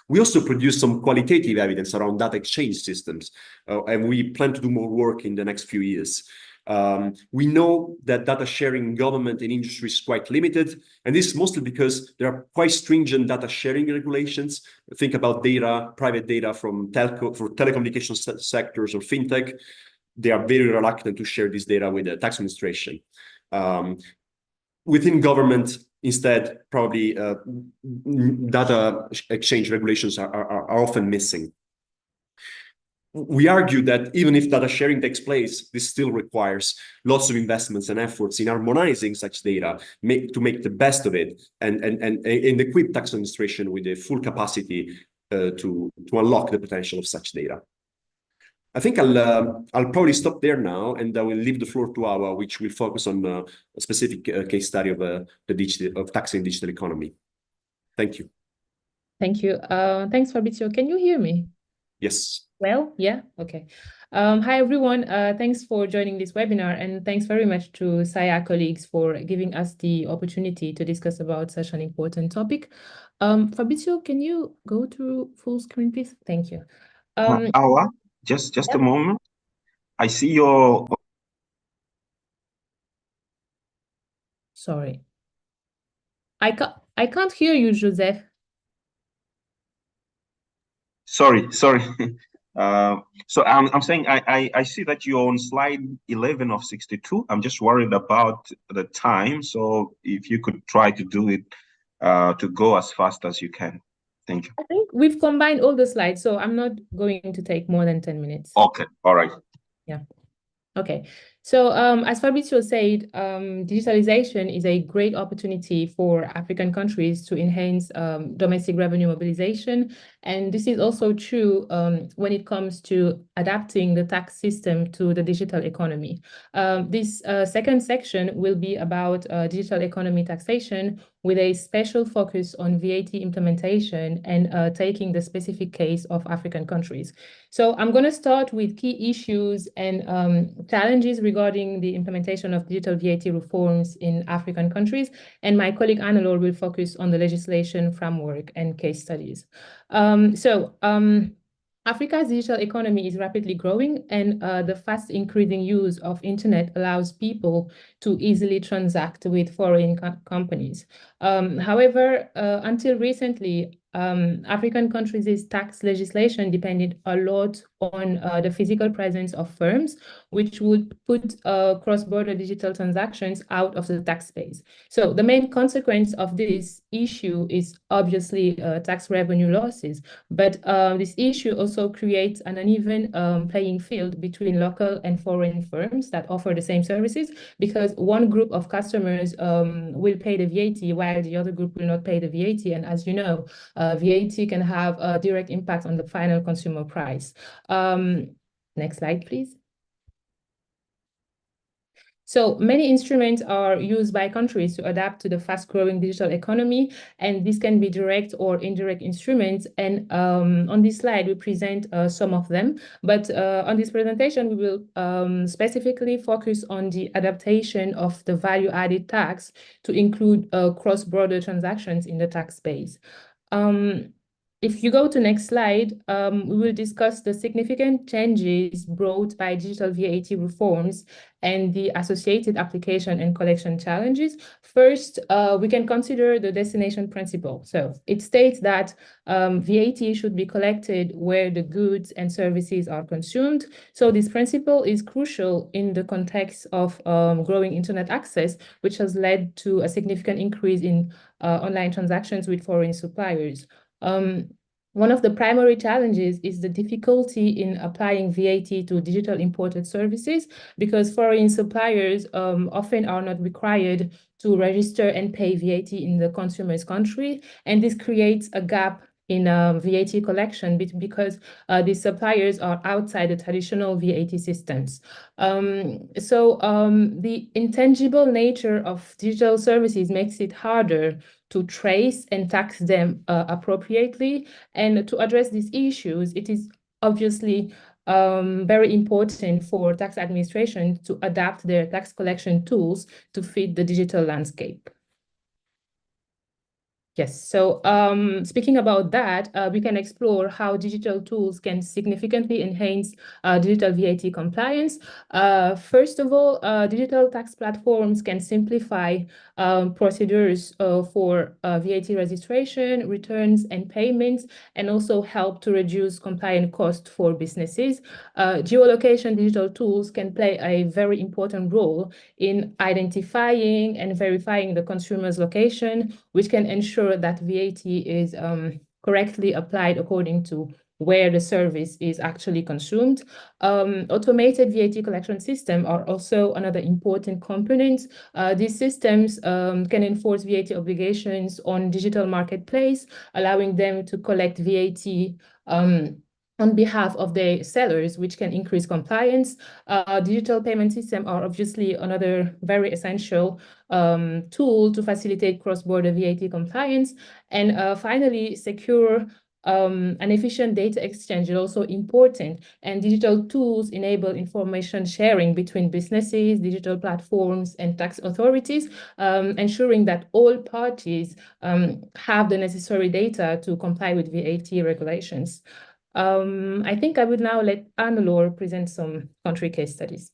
We also produce some qualitative evidence around data exchange systems, and we plan to do more work in the next few years. We know that data sharing in government and industry is quite limited, and this is mostly because there are quite stringent data sharing regulations. Think about data, private data from telecommunications sectors or fintech. They are very reluctant to share this data with the tax administration. Within government, instead, probably data exchange regulations are often missing. We argue that even if data sharing takes place, this still requires lots of investments and efforts in harmonizing such data to make the best of it and equip tax administration with the full capacity to unlock the potential of such data. I think I'll probably stop there now, and I will leave the floor to Awa, which will focus on a specific case study of tax and digital economy. Thank you. Thank you. Thanks, Fabrizio. Can you hear me? Yes. Well, yeah, okay. Hi, everyone. Thanks for joining this webinar, and thanks very much to SAIA colleagues for giving us the opportunity to discuss about such an important topic. Fabrizio, can you go to full screen, please? Thank you. Awa, just a moment. I see your... Sorry. I can't hear you, Joseph. Sorry. So I'm saying I see that you're on slide 11 of 62. I'm just worried about the time. So if you could try to do it to go as fast as you can. Thank you. I think we've combined all the slides, so I'm not going to take more than 10 minutes. Okay, all right. Yeah. Okay. So as Fabrizio said, digitalization is a great opportunity for African countries to enhance domestic revenue mobilization. And this is also true when it comes to adapting the tax system to the digital economy. This second section will be about digital economy taxation with a special focus on VAT implementation and taking the specific case of African countries. So I'm going to start with key issues and challenges regarding the implementation of digital VAT reforms in African countries. And my colleague Annalore will focus on the legislation framework and case studies. Africa's digital economy is rapidly growing, and the fast increasing use of internet allows people to easily transact with foreign companies. However, until recently, African countries' tax legislation depended a lot on the physical presence of firms, which would put cross-border digital transactions out of the tax base. So the main consequence of this issue is obviously tax revenue losses, but this issue also creates an uneven playing field between local and foreign firms that offer the same services, because one group of customers will pay the VAT while the other group will not pay the VAT. And as you know, VAT can have a direct impact on the final consumer price. Next slide, please. So many instruments are used by countries to adapt to the fast-growing digital economy, and this can be direct or indirect instruments. And on this slide, we present some of them. But on this presentation, we will specifically focus on the adaptation of the value-added tax to include cross-border transactions in the tax base. If you go to next slide, we will discuss the significant changes brought by digital VAT reforms and the associated application and collection challenges. First, we can consider the destination principle. So it states that VAT should be collected where the goods and services are consumed. So this principle is crucial in the context of growing internet access, which has led to a significant increase in online transactions with foreign suppliers. One of the primary challenges is the difficulty in applying VAT to digital imported services, because foreign suppliers often are not required to register and pay VAT in the consumer's country. And this creates a gap in VAT collection because these suppliers are outside the traditional VAT systems. The intangible nature of digital services makes it harder to trace and tax them appropriately. And to address these issues, it is obviously very important for tax administration to adapt their tax collection tools to fit the digital landscape. Yes, so speaking about that, we can explore how digital tools can significantly enhance digital VAT compliance. First of all, digital tax platforms can simplify procedures for VAT registration, returns, and payments, and also help to reduce compliance costs for businesses. Geolocation digital tools can play a very important role in identifying and verifying the consumer's location, which can ensure that VAT is correctly applied according to where the service is actually consumed. Automated VAT collection systems are also another important component. These systems can enforce VAT obligations on digital marketplace, allowing them to collect VAT on behalf of the sellers, which can increase compliance. Digital payment systems are obviously another very essential tool to facilitate cross-border VAT compliance. And finally, secure and efficient data exchange is also important, and digital tools enable information sharing between businesses, digital platforms, and tax authorities, ensuring that all parties have the necessary data to comply with VAT regulations. I think I would now let Anne-Laure present some country case studies.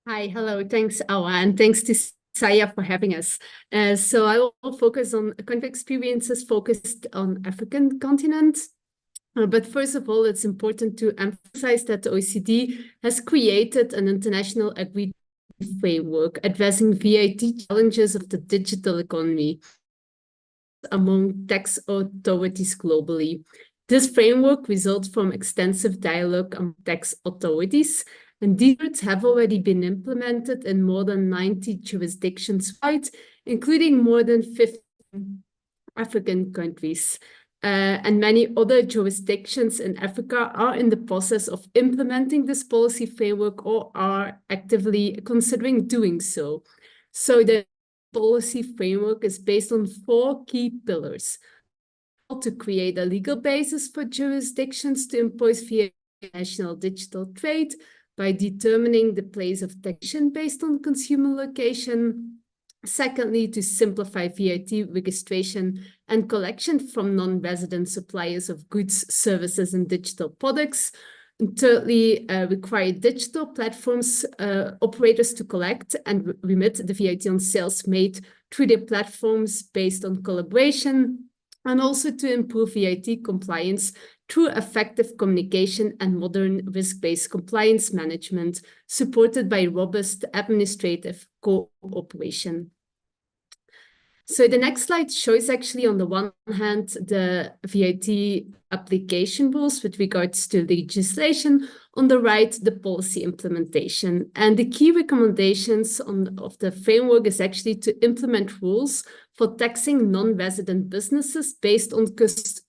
Hi, hello, thanks, Awa, and thanks to Saya for having us. So I will focus on country experiences focused on African continent. But first of all, it's important to emphasize that the OECD has created an international agreed framework addressing VAT challenges of the digital economy among tax authorities globally. This framework results from extensive dialogue among tax authorities, and these efforts have already been implemented in more than 90 jurisdictions wide, including more than 50 African countries. And many other jurisdictions in Africa are in the process of implementing this policy framework or are actively considering doing so. So the policy framework is based on 4 key pillars: to create a legal basis for jurisdictions to impose VAT national digital trade by determining the place of taxation based on consumer location. Secondly, to simplify VAT registration and collection from non-resident suppliers of goods, services, and digital products. And thirdly, require digital platforms operators to collect and remit the VAT on sales made through their platforms based on collaboration, and also to improve VAT compliance through effective communication and modern risk-based compliance management, supported by robust administrative cooperation. So the next slide shows actually on the one hand the VAT application rules with regards to legislation, on the right the policy implementation. And the key recommendations of the framework is actually to implement rules for taxing non-resident businesses based on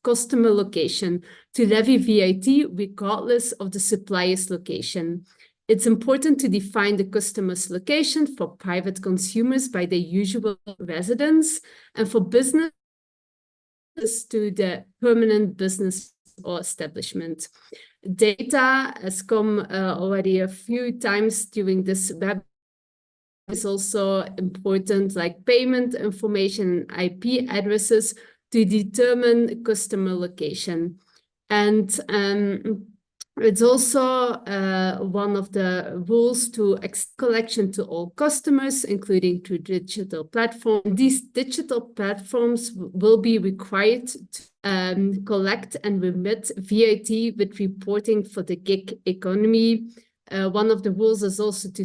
customer location, to levy VAT regardless of the supplier's location. It's important to define the customer's location for private consumers by their usual residence, and for business to the permanent business or establishment. Data has come already a few times during this web. Is also important, like payment information, IP addresses, to determine customer location. And it's also one of the rules to collection to all customers, including through digital platforms. These digital platforms will be required to collect and remit VAT with reporting for the gig economy. One of the rules is also to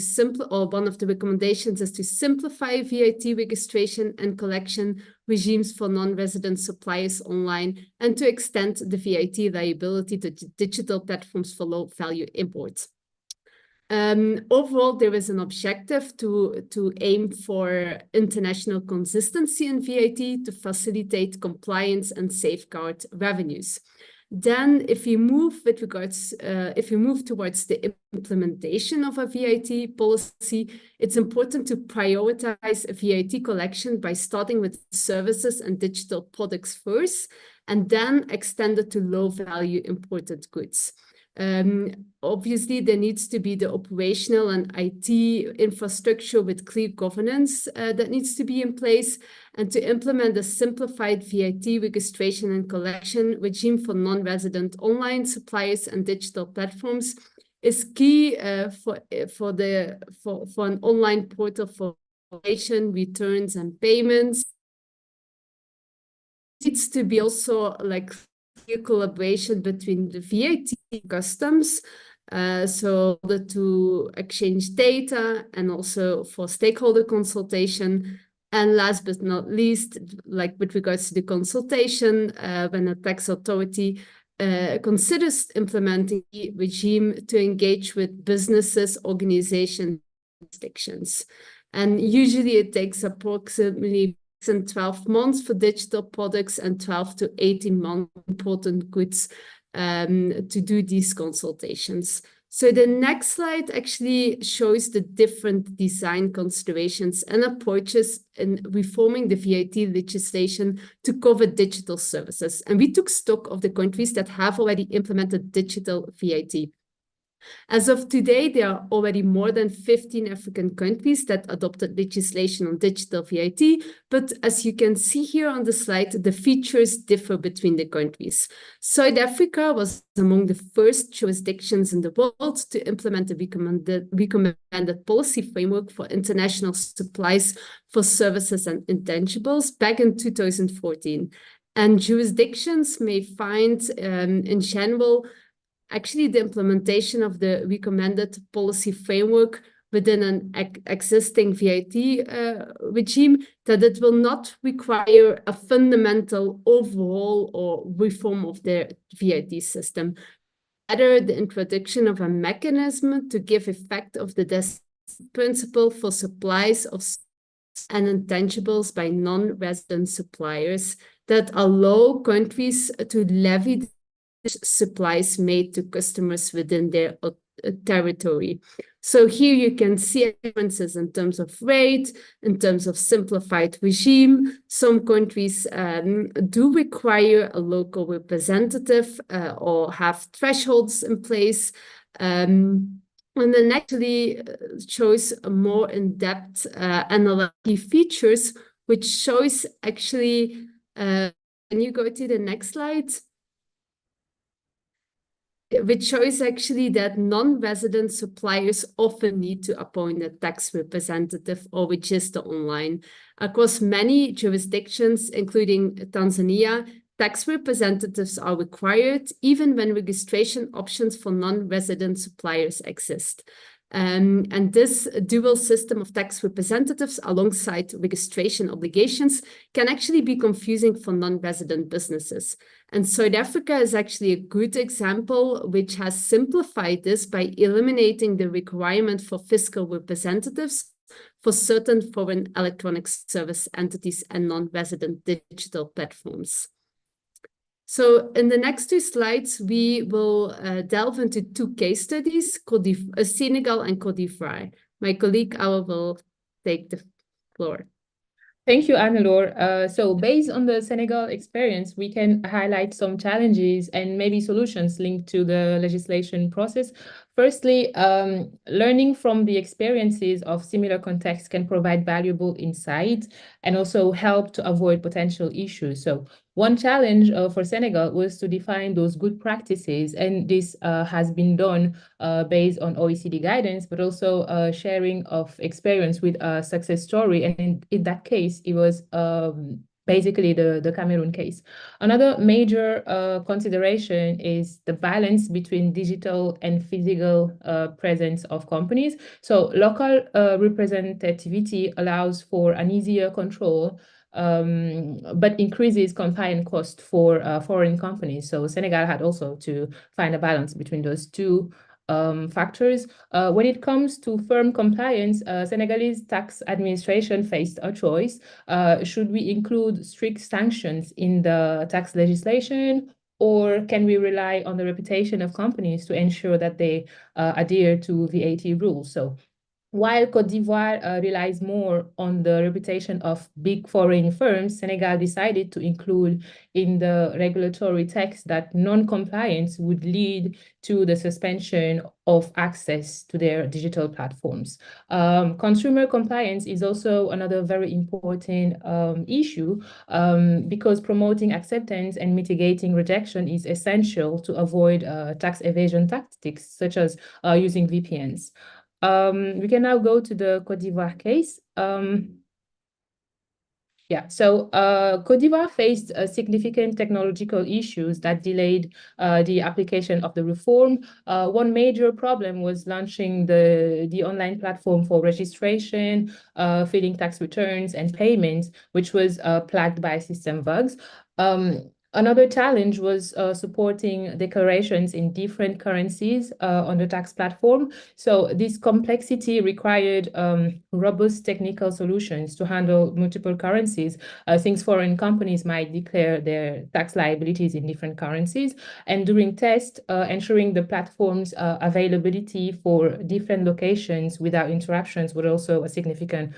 one of the recommendations is to simplify VAT registration and collection regimes for non-resident suppliers online, and to extend the VAT liability to digital platforms for low-value imports. Overall, there is an objective to aim for international consistency in VAT to facilitate compliance and safeguard revenues. Then, if we move towards the implementation of a VAT policy, it's important to prioritize VAT collection by starting with services and digital products first, and then extend it to low-value imported goods. Obviously, there needs to be the operational and IT infrastructure with clear governance that needs to be in place, and to implement a simplified VAT registration and collection regime for non-resident online suppliers and digital platforms is key for an online portal for information, returns, and payments. It needs to be also like clear collaboration between the VAT customs, so to exchange data and also for stakeholder consultation. And last but not least, like with regards to the consultation, when a tax authority considers implementing the regime, to engage with businesses, organizations, jurisdictions. And usually it takes approximately 12 months for digital products and 12 to 18 months for important goods to do these consultations. So the next slide actually shows the different design considerations and approaches in reforming the VAT legislation to cover digital services. And we took stock of the countries that have already implemented digital VAT. As of today, there are already more than 15 African countries that adopted legislation on digital VAT, but as you can see here on the slide, the features differ between the countries. South Africa was among the first jurisdictions in the world to implement the recommended policy framework for international supplies for services and intangibles back in 2014. And jurisdictions may find, in general, actually the implementation of the recommended policy framework within an existing VAT regime, that it will not require a fundamental overhaul or reform of their VAT system. Rather, the introduction of a mechanism to give effect of the principle for supplies of and intangibles by non-resident suppliers that allow countries to levy supplies made to customers within their territory. So here you can see differences in terms of rate, in terms of simplified regime. Some countries do require a local representative or have thresholds in place. And then actually shows a more in-depth analytic features, which shows actually, can you go to the next slide? Which shows actually that non-resident suppliers often need to appoint a tax representative or register online. Across many jurisdictions, including Tanzania, tax representatives are required even when registration options for non-resident suppliers exist. And this dual system of tax representatives alongside registration obligations can actually be confusing for non-resident businesses. And South Africa is actually a good example which has simplified this by eliminating the requirement for fiscal representatives for certain foreign electronic service entities and non-resident digital platforms. So in the next two slides, we will delve into two case studies, Senegal and Côte d'Ivoire. My colleague, Awa, will take the floor. Thank you, Anne-Laure. So based on the Senegal experience, we can highlight some challenges and maybe solutions linked to the legislation process. Firstly, learning from the experiences of similar contexts can provide valuable insights and also help to avoid potential issues. So one challenge for Senegal was to define those good practices, and this has been done based on OECD guidance, but also sharing of experience with a success story. And in that case, it was basically the Cameroon case. Another major consideration is the balance between digital and physical presence of companies. So local representativity allows for an easier control, but increases compliance cost for foreign companies. So Senegal had also to find a balance between those two factors. When it comes to firm compliance, Senegalese tax administration faced a choice. Should we include strict sanctions in the tax legislation, or can we rely on the reputation of companies to ensure that they adhere to VAT rules? So While Côte d'Ivoire relies more on the reputation of big foreign firms, Senegal decided to include in the regulatory text that non-compliance would lead to the suspension of access to their digital platforms. Consumer compliance is also another very important issue because promoting acceptance and mitigating rejection is essential to avoid tax evasion tactics, such as using VPNs. We can now go to the Côte d'Ivoire case. Côte d'Ivoire faced significant technological issues that delayed the application of the reform. One major problem was launching the online platform for registration, filing tax returns, and payments, which was plagued by system bugs. Another challenge was supporting declarations in different currencies on the tax platform. So this complexity required robust technical solutions to handle multiple currencies, since foreign companies might declare their tax liabilities in different currencies. And during tests, ensuring the platform's availability for different locations without interruptions was also a significant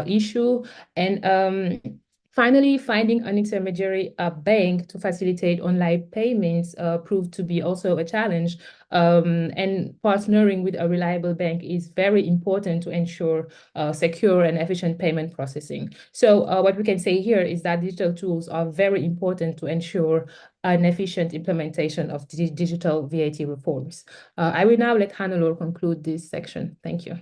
issue. And finally, finding an intermediary bank to facilitate online payments proved to be also a challenge. And partnering with a reliable bank is very important to ensure secure and efficient payment processing. So what we can say here is that digital tools are very important to ensure an efficient implementation of digital VAT reforms. I will now let Hannelore conclude this section. Thank you.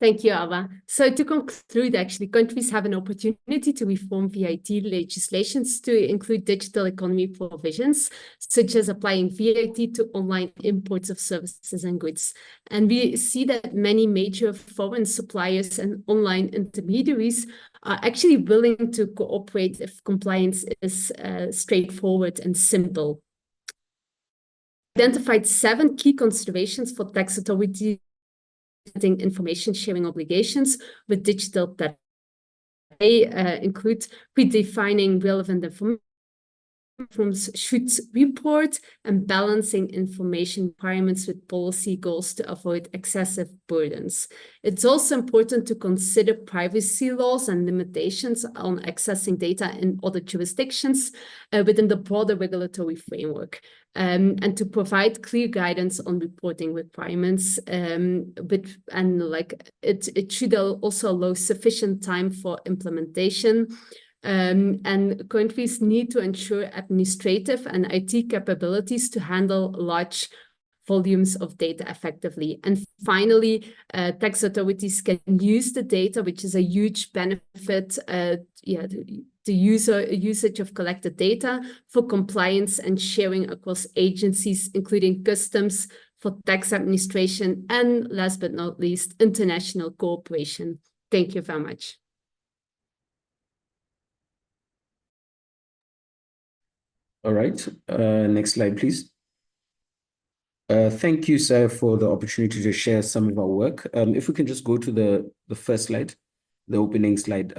Thank you, Awa. So to conclude, actually, countries have an opportunity to reform VAT legislations to include digital economy provisions, such as applying VAT to online imports of services and goods. And we see that many major foreign suppliers and online intermediaries are actually willing to cooperate if compliance is straightforward and simple. Identified 7 key considerations for tax authorities information sharing obligations with digital data. They include redefining relevant information should report and balancing information requirements with policy goals to avoid excessive burdens. It's also important to consider privacy laws and limitations on accessing data in other jurisdictions within the broader regulatory framework, and to provide clear guidance on reporting requirements. It should also allow sufficient time for implementation. And countries need to ensure administrative and IT capabilities to handle large volumes of data effectively. And finally, tax authorities can use the data, which is a huge benefit, the usage of collected data for compliance and sharing across agencies, including customs, for tax administration, and last but not least, international cooperation. Thank you very much. All right, next slide, please. Thank you, sir, for the opportunity to share some of our work. If we can just go to the first slide, the opening slide.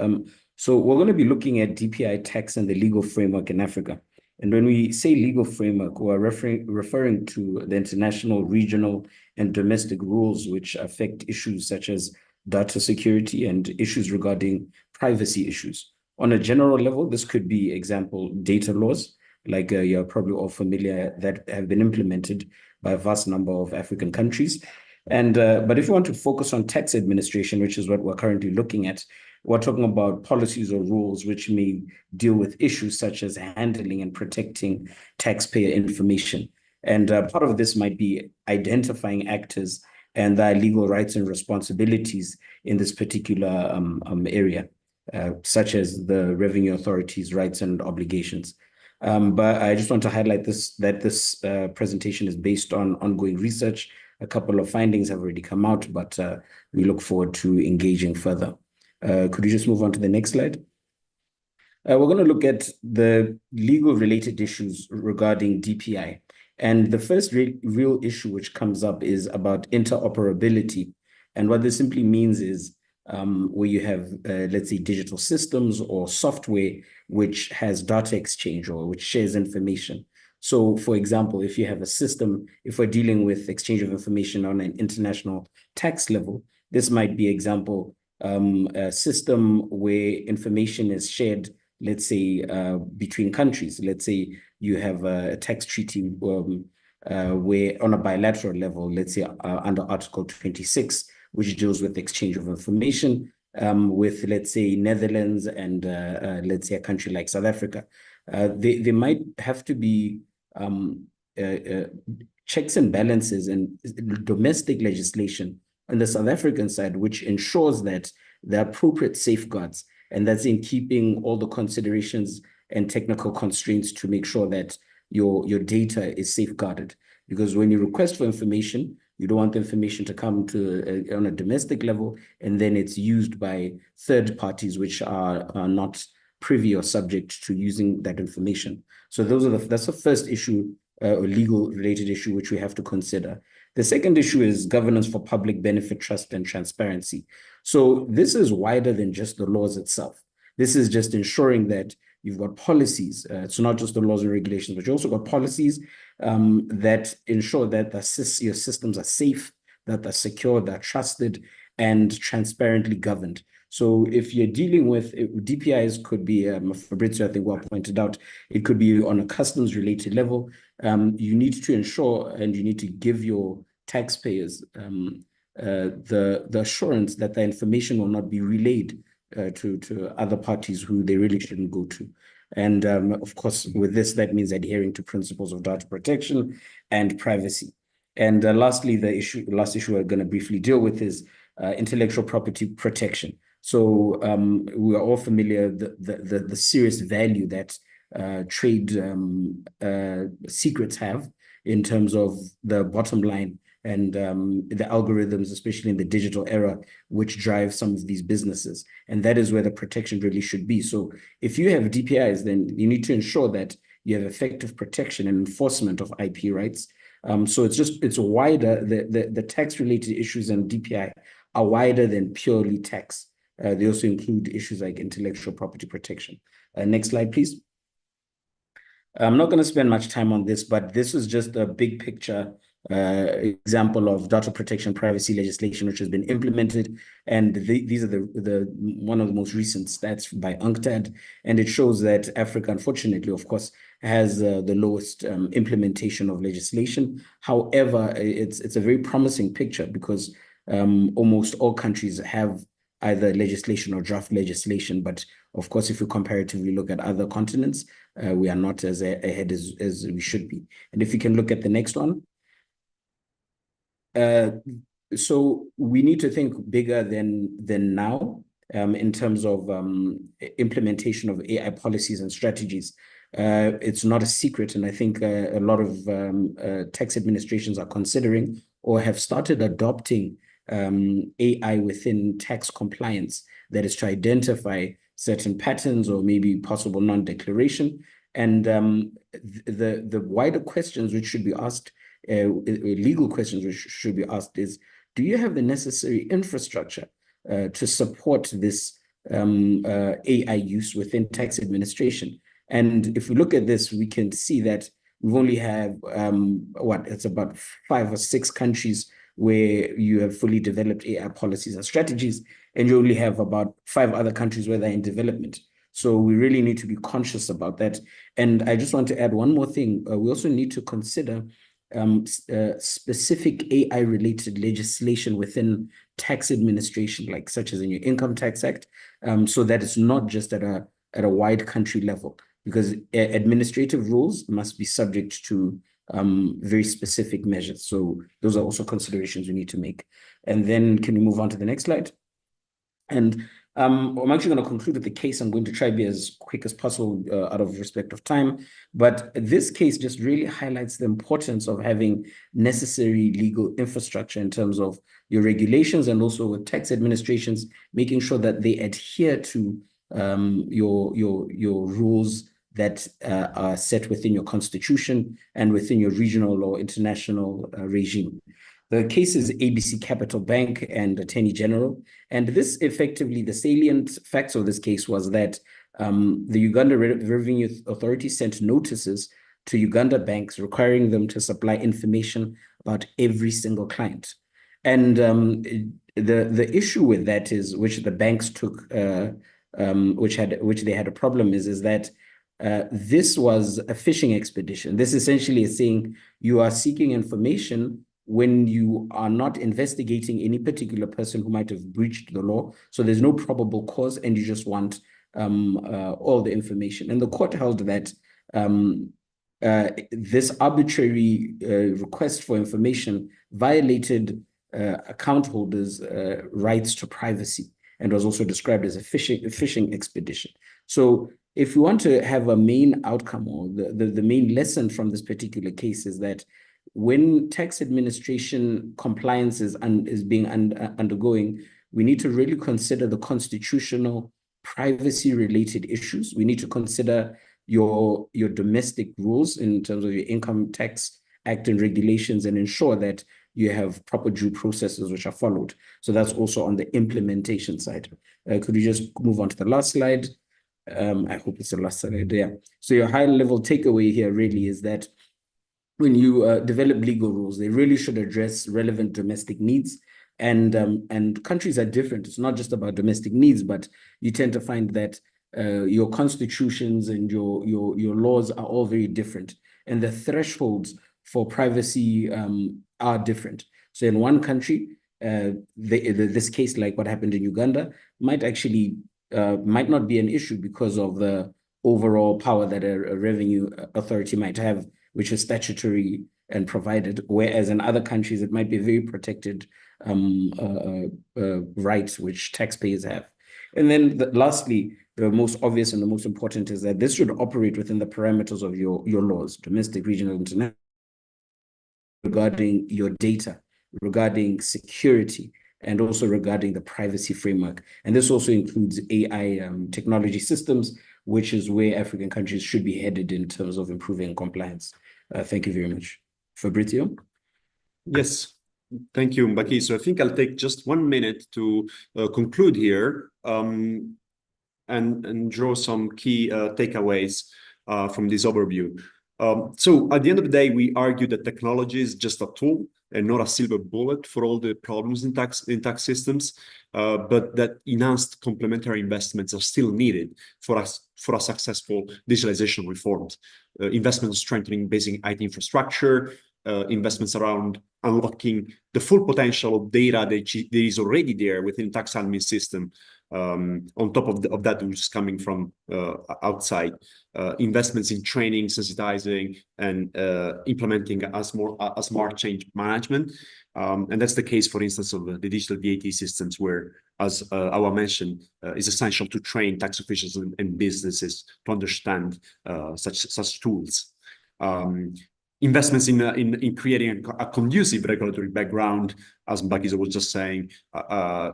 So we're going to be looking at DPI tax and the legal framework in Africa. And when we say legal framework, we're referring to the international, regional, and domestic rules which affect issues such as data security and issues regarding privacy issues. On a general level, this could be, example, data laws, like you're probably all familiar, that have been implemented by a vast number of African countries. And but if you want to focus on tax administration, which is what we're currently looking at, we're talking about policies or rules which may deal with issues such as handling and protecting taxpayer information. And part of this might be identifying actors and their legal rights and responsibilities in this particular area, such as the revenue authorities' rights and obligations. But I just want to highlight that this presentation is based on ongoing research. A couple of findings have already come out, but we look forward to engaging further. Could you just move on to the next slide? We're going to look at the legal related issues regarding DPI. And the first real issue which comes up is about interoperability. And what this simply means is where you have, let's say, digital systems or software which has data exchange or which shares information. So, for example, if you have a system, if we're dealing with exchange of information on an international tax level, this might be example, a system where information is shared, let's say, between countries. Let's say you have a tax treaty where on a bilateral level, let's say under Article 26, which deals with exchange of information with, let's say, Netherlands and let's say a country like South Africa. They might have to be checks and balances and domestic legislation on the South African side, which ensures that the appropriate safeguards, and that's in keeping all the considerations and technical constraints to make sure that your data is safeguarded. Because when you request for information, you don't want the information to come to on a domestic level, and then it's used by third parties which are not privy or subject to using that information. So that's the first issue, or legal related issue, which we have to consider. The second issue is governance for public benefit, trust, and transparency. So this is wider than just the laws itself. This is just ensuring that you've got policies. It's not just the laws and regulations, but you also got policies that ensure that your systems are safe, that they're secure, they're trusted, and transparently governed. So if you're dealing with DPIs, could be, Fabrizio, I think well pointed out, it could be on a customs related level. You need to ensure and you need to give your taxpayers the assurance that the information will not be relayed to other parties who they really shouldn't go to. And of course, with this, that means adhering to principles of data protection and privacy. And lastly, the last issue we're going to briefly deal with is intellectual property protection. So we are all familiar the serious value that trade secrets have in terms of the bottom line and the algorithms, especially in the digital era, which drive some of these businesses. And that is where the protection really should be. So if you have DPIs, then you need to ensure that you have effective protection and enforcement of IP rights. So it's wider, the tax-related issues in DPI are wider than purely tax. They also include issues like intellectual property protection. Next slide, please. I'm not going to spend much time on this, but this is just a big picture example of data protection privacy legislation which has been implemented, and these are the one of the most recent stats by UNCTAD, and it shows that Africa, unfortunately, of course, has the lowest implementation of legislation. However, it's a very promising picture because almost all countries have either legislation or draft legislation, but of course, if we comparatively look at other continents, we are not as ahead as we should be. And if you can look at the next one. So we need to think bigger than now in terms of implementation of AI policies and strategies. It's not a secret, and I think a lot of tax administrations are considering or have started adopting AI within tax compliance, that is to identify certain patterns or maybe possible non-declaration. And the wider questions which should be asked, legal questions which should be asked is, do you have the necessary infrastructure to support this AI use within tax administration? And if we look at this, we can see that we only have, it's about 5 or 6 countries where you have fully developed AI policies and strategies, and you only have about 5 other countries where they're in development. So we really need to be conscious about that. And I just want to add one more thing. We also need to consider specific AI-related legislation within tax administration, like such as in your Income Tax Act, so that it's not just at a wide country level, because administrative rules must be subject to very specific measures. So those are also considerations we need to make. And then can we move on to the next slide? And I'm actually going to conclude with the case. I'm going to try to be as quick as possible out of respect of time. But this case just really highlights the importance of having necessary legal infrastructure in terms of your regulations, and also with tax administrations, making sure that they adhere to your rules that are set within your constitution and within your regional or international regime. The case is ABC Capital Bank and Attorney General. And this effectively, the salient facts of this case was that the Uganda Revenue Authority sent notices to Uganda banks, requiring them to supply information about every single client. And the issue with that is, which the banks took, which they had a problem is that this was a phishing expedition. This essentially is saying you are seeking information when you are not investigating any particular person who might have breached the law. So there's no probable cause, and you just want all the information. And the court held that this arbitrary request for information violated account holders' rights to privacy, and was also described as a phishing expedition. So if we want to have a main outcome, or the main lesson from this particular case, is that when tax administration compliance is being undergoing, we need to really consider the constitutional privacy-related issues. We need to consider your domestic rules in terms of your Income Tax Act and regulations, and ensure that you have proper due processes which are followed. So that's also on the implementation side. Could you just move on to the last slide? I hope it's the last slide. Yeah. So your high-level takeaway here really is that when you develop legal rules, they really should address relevant domestic needs. And countries are different. It's not just about domestic needs, but you tend to find that your constitutions and your laws are all very different, and the thresholds for privacy are different. So in one country, this case, like what happened in Uganda, might not be an issue because of the overall power that a revenue authority might have, which is statutory and provided, whereas in other countries, it might be very protected rights which taxpayers have. And then lastly, the most obvious and the most important is that this should operate within the parameters of your laws, domestic, regional, international, regarding your data, regarding security, and also regarding the privacy framework. And this also includes AI technology systems, which is where African countries should be headed in terms of improving compliance. Thank you very much. Fabrizio? Yes, thank you, Mbaki. So I think I'll take just 1 minute to conclude here and draw some key takeaways from this overview. So at the end of the day, we argue that technology is just a tool and not a silver bullet for all the problems in tax systems, but that enhanced complementary investments are still needed for a successful digitalization reforms. Investments strengthening basic IT infrastructure, investments around unlocking the full potential of data that is already there within tax admin system, on top of that which is coming from outside, investments in training, sensitizing, and implementing a smart change management. And that's the case, for instance, of the digital VAT systems, where, as Awa mentioned, is essential to train tax officials and businesses to understand such tools. Investments in creating a conducive regulatory background, as Mbaki was just saying,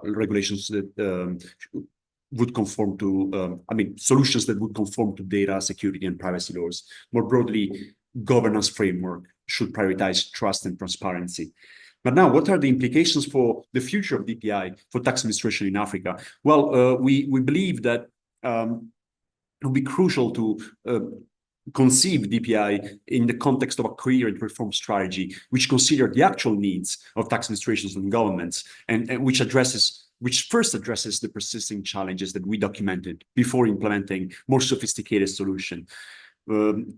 regulations that would conform to, solutions that would conform to data security and privacy laws. More broadly, governance framework should prioritize trust and transparency. But now, what are the implications for the future of DPI for tax administration in Africa? Well, we believe that it will be crucial to conceive DPI in the context of a coherent reform strategy, which consider the actual needs of tax administrations and governments, and which first addresses the persisting challenges that we documented before implementing more sophisticated solution.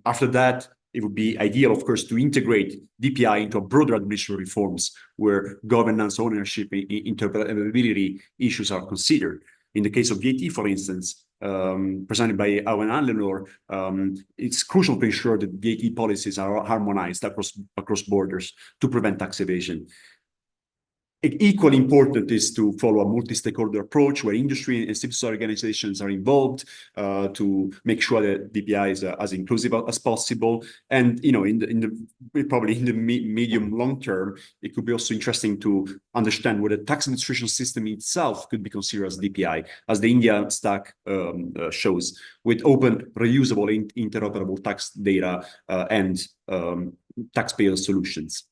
After that, it would be ideal, of course, to integrate DPI into a broader administrative reforms where governance, ownership, and interoperability issues are considered. In the case of VAT, for instance, presented by Owen and Lenore, it's crucial to ensure that VAT policies are harmonized across borders to prevent tax evasion. Equally important is to follow a multi-stakeholder approach where industry and civil society organizations are involved to make sure that DPI is as inclusive as possible. And probably in the medium long term, it could be also interesting to understand whether the tax administration system itself could be considered as DPI, as the India stack shows, with open, reusable, interoperable tax data and taxpayer solutions.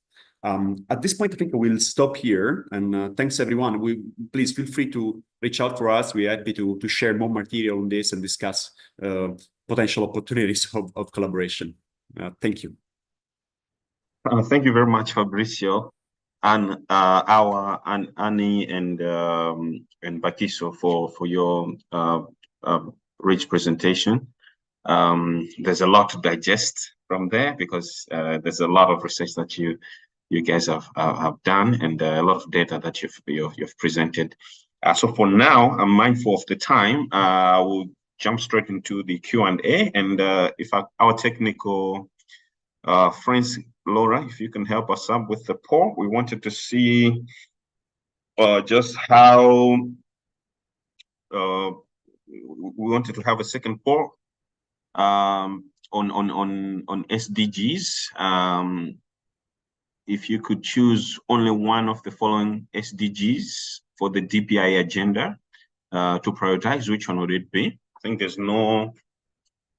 At this point, I think we'll stop here, and thanks everyone. Please feel free to reach out for us. We're happy to share more material on this and discuss potential opportunities of collaboration. Thank you. Thank you very much, Fabricio, and Annie and Bakiso for your rich presentation. There's a lot to digest from there because there's a lot of research that you guys have done and a lot of data that you've presented. So for now, I'm mindful of the time. We'll jump straight into the Q&A, and if our technical friends, Laura, if you can help us up with the poll. We wanted to see just how we wanted to have a second poll on SDGs. If you could choose only one of the following SDGs for the DPI agenda to prioritize, which one would it be? I think there's no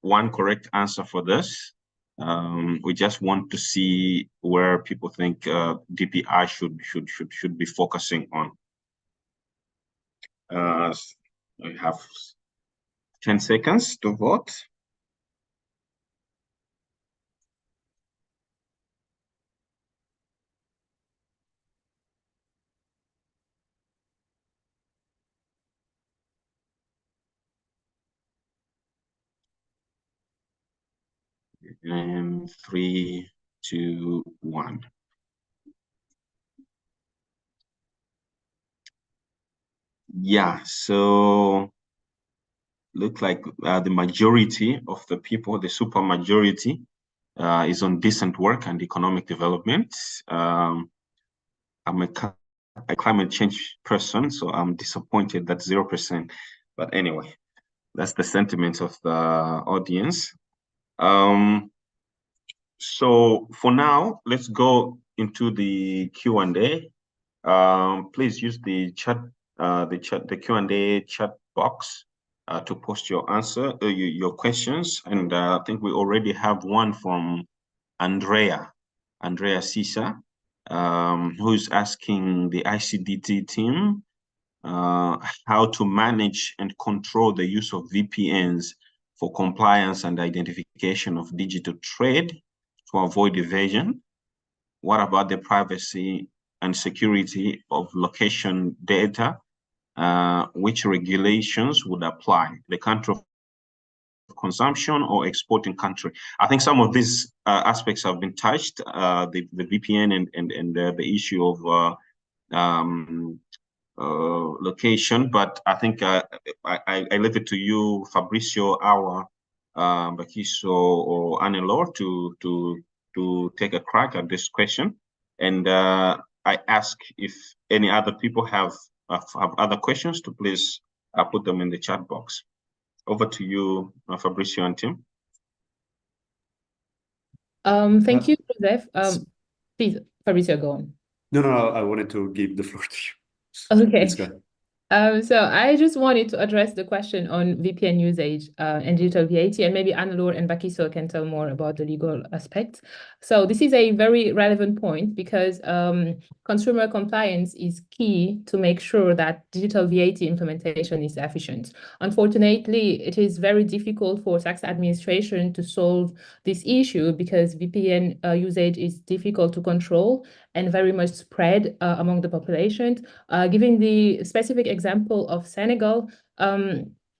one correct answer for this. We just want to see where people think DPI should be focusing on. We have 10 seconds to vote. And 3, 2, 1. Yeah, so look like the majority of the people, the super majority, is on decent work and economic development. I'm a climate change person, so I'm disappointed that 0%. But anyway, that's the sentiment of the audience. So for now, let's go into the Q&A. Please use the Q&A chat box to post your answer, your questions. And I think we already have one from Andrea Sisa, who's asking the ICDT team how to manage and control the use of VPNs for compliance and identification of digital trade to avoid evasion. What about the privacy and security of location data? Which regulations would apply? The country of consumption or exporting country? I think some of these aspects have been touched, the VPN and the issue of location, but I think I leave it to you, Fabricio, Bakiso, or Anelor to take a crack at this question. And I ask if any other people have other questions to please put them in the chat box. Over to you, Fabricio and Tim. Thank you, Joseph. Please, Fabricio, go on. No, I wanted to give the floor to you. Okay. Please go. So I just wanted to address the question on VPN usage and digital VAT, and maybe Annalore and Bakiso can tell more about the legal aspects. So this is a very relevant point because consumer compliance is key to make sure that digital VAT implementation is efficient. Unfortunately, it is very difficult for tax administration to solve this issue because VPN usage is difficult to control and very much spread among the population. Giving the specific example of Senegal,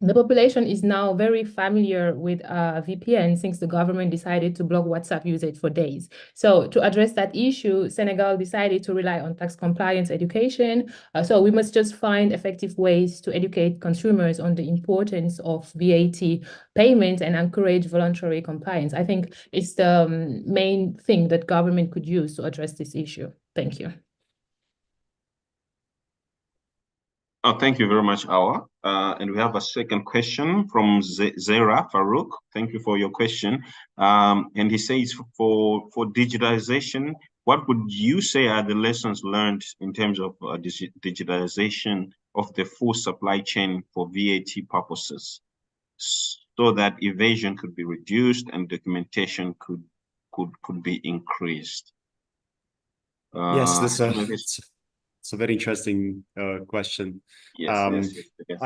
the population is now very familiar with VPN since the government decided to block WhatsApp usage for days. So to address that issue, Senegal decided to rely on tax compliance education. So we must just find effective ways to educate consumers on the importance of VAT payment and encourage voluntary compliance. I think it's the main thing that government could use to address this issue. Thank you. Oh, thank you very much, Awa. And we have a second question from Zera Farouk. Thank you for your question. And he says, for digitalization, what would you say are the lessons learned in terms of digitalization of the full supply chain for VAT purposes, so that evasion could be reduced and documentation could be increased? Yes, it's it's a very interesting question. Yes, yes.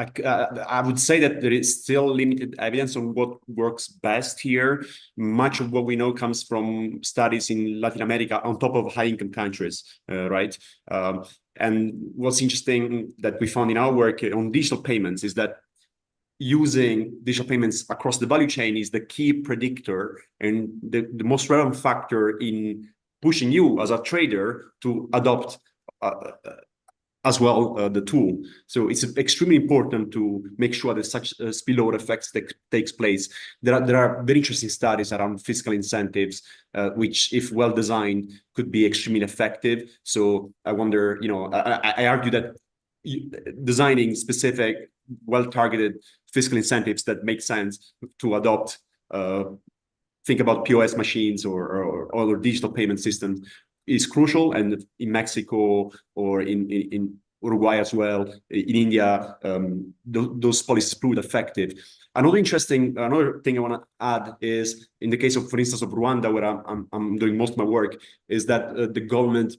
I would say that there is still limited evidence on what works best here. Much of what we know comes from studies in Latin America on top of high-income countries, right? And what's interesting that we found in our work on digital payments is that using digital payments across the value chain is the key predictor and the most relevant factor in pushing you as a trader to adopt as well the tool. So it's extremely important to make sure that such spillover effects takes place. There are very interesting studies around fiscal incentives, which, if well designed, could be extremely effective. So I wonder, I argue that designing specific, well-targeted fiscal incentives that make sense to adopt, think about POS machines or other digital payment systems is crucial. And in Mexico or in Uruguay as well, in India, those policies proved effective. Another thing I want to add is in the case of, for instance, of Rwanda, where I'm doing most of my work, is that the government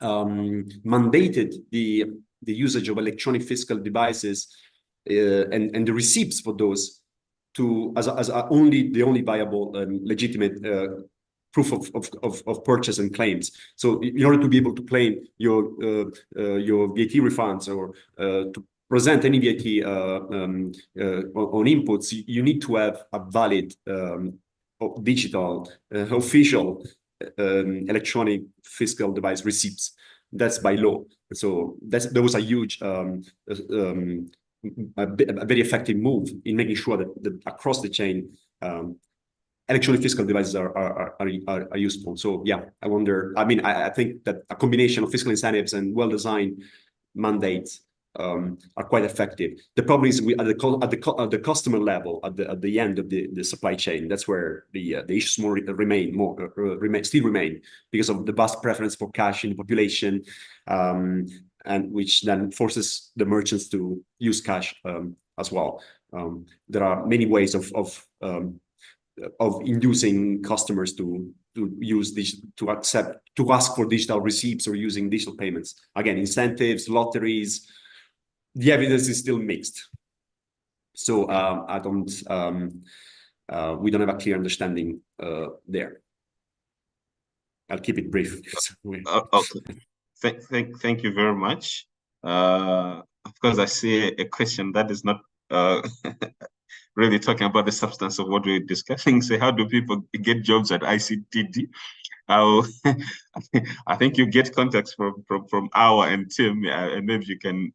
mandated the usage of electronic fiscal devices and the receipts for those as the only viable legitimate proof of purchase and claims. So in order to be able to claim your VAT refunds or to present any VAT on inputs, you need to have a valid digital official electronic fiscal device receipts. That's by law. So there was a huge a very effective move in making sure that across the chain electronic fiscal devices are useful. So yeah, I wonder. I mean, I think that a combination of fiscal incentives and well-designed mandates are quite effective. The problem is at the customer level, at the end of the supply chain. That's where the issues still remain because of the vast preference for cash in the population, and which then forces the merchants to use cash as well. There are many ways of inducing customers to use this, to ask for digital receipts or using digital payments. Again, incentives, lotteries. The evidence is still mixed. So we don't have a clear understanding there. I'll keep it brief. Okay. Thank you very much. Of course, I see a question that is not really talking about the substance of what we're discussing. So how do people get jobs at ICTD? I think you get contacts from our and Tim, and maybe you can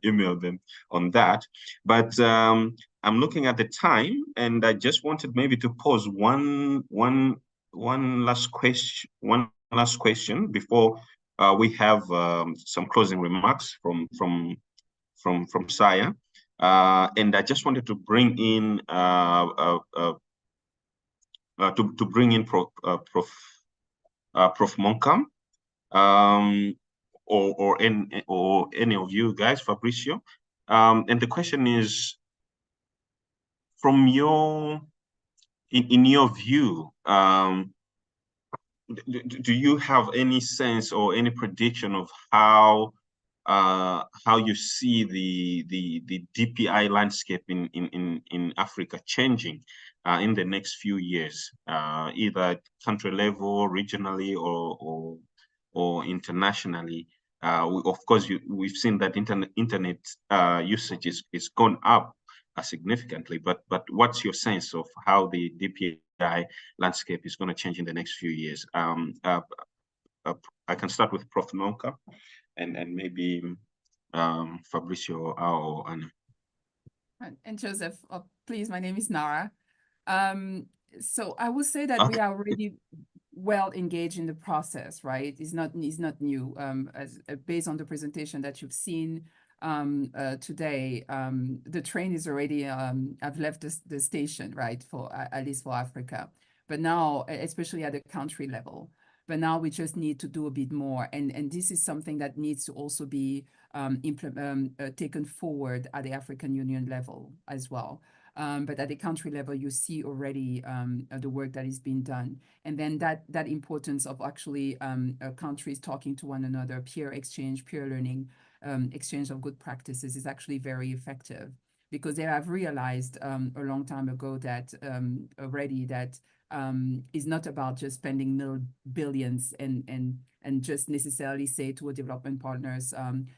email them on that. But I'm looking at the time, and I just wanted maybe to pose one last question before we have some closing remarks from Saya. And I just wanted to bring in Prof Monkam, or any of you guys, Fabricio. And the question is, from in your view, do you have any sense or any prediction of how you see the DPI landscape in Africa changing in the next few years, either at country level, regionally, or internationally? Of course, we've seen that internet usage is gone up significantly, but what's your sense of how the DPI landscape is going to change in the next few years? I can start with Prof. Monka, and maybe Fabricio or Anna. And Joseph, please, my name is Nara. So I would say that we are already well engaged in the process, right? It's not new. Based on the presentation that you've seen today, the train is already I've left the station, right, for at least for Africa. But now, especially at the country level, but now we just need to do a bit more, and this is something that needs to also be taken forward at the African Union level as well. But at the country level, you see already the work that is being done. And then that importance of actually countries talking to one another, peer exchange, peer learning, exchange of good practices is actually very effective, because they have realized a long time ago that already that is not about just spending billions and just necessarily say to our development partners,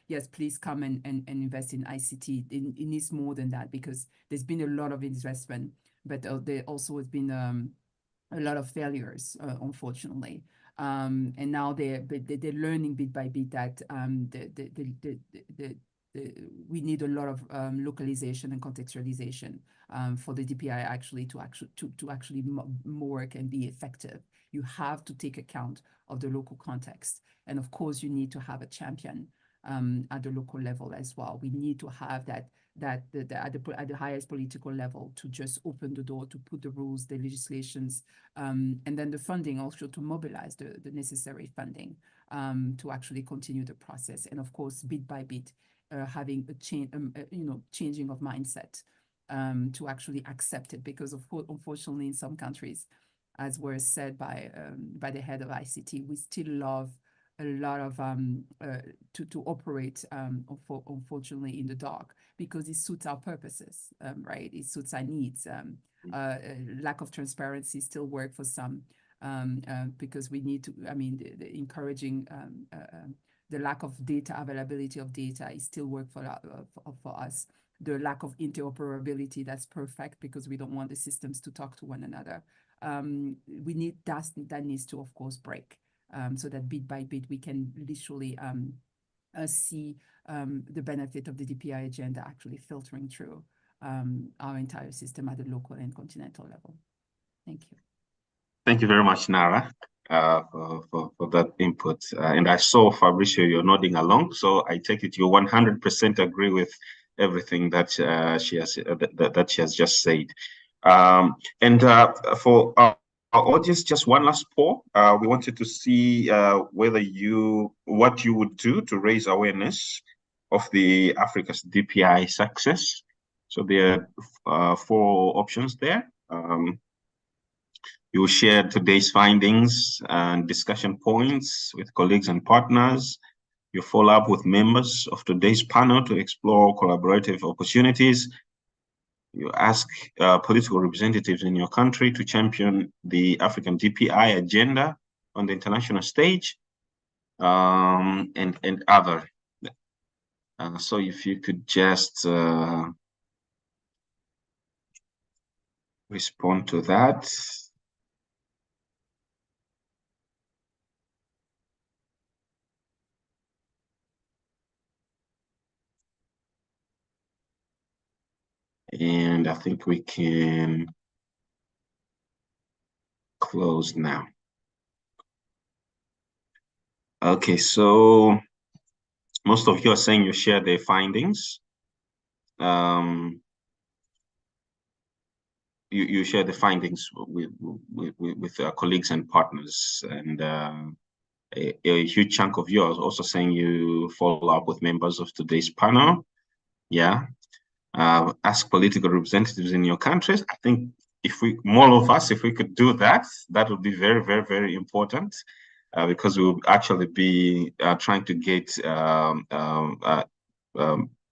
yes, please come and invest in ICT. It needs more than that, because there's been a lot of investment, but there also has been a lot of failures, unfortunately. And now they're learning bit by bit that we need a lot of localization and contextualization for the DPI actually to actually work and be effective. You have to take account of the local context, and of course you need to have a champion at the local level as well. We need to have that at the highest political level to just open the door, to put the rules, the legislations, and then the funding also, to mobilize the necessary funding to actually continue the process. And of course, bit by bit, having a change, changing of mindset to actually accept it, because of course, unfortunately, in some countries, as was said by the head of ICT, we still love a lot of to operate unfortunately in the dark, because it suits our purposes, right? It suits our needs. Lack of transparency still work for some, because we need to, the encouraging the lack of data, availability of data is still work for us. The lack of interoperability, that's perfect, because we don't want the systems to talk to one another. We need that needs to, of course, break, so that bit by bit we can literally see the benefit of the DPI agenda actually filtering through our entire system at the local and continental level. Thank you. Thank you very much, Nara, for that input. And I saw, Fabricio, you're nodding along, so I take it you 100% agree with everything that she has just said. And for our audience, just one last poll. We wanted to see what you would do to raise awareness of the Africa's DPI success. So there are 4 options there. You share today's findings and discussion points with colleagues and partners. You follow up with members of today's panel to explore collaborative opportunities. You ask political representatives in your country to champion the African DPI agenda on the international stage, and other. So if you could just respond to that. And I think we can close now. Okay, so most of you are saying you share the findings. You share the findings with colleagues and partners, and a huge chunk of you are also saying you follow up with members of today's panel. Yeah. Ask political representatives in your countries. I think if more of us, if we could do that, that would be very, very, very important, because we'll actually be trying to get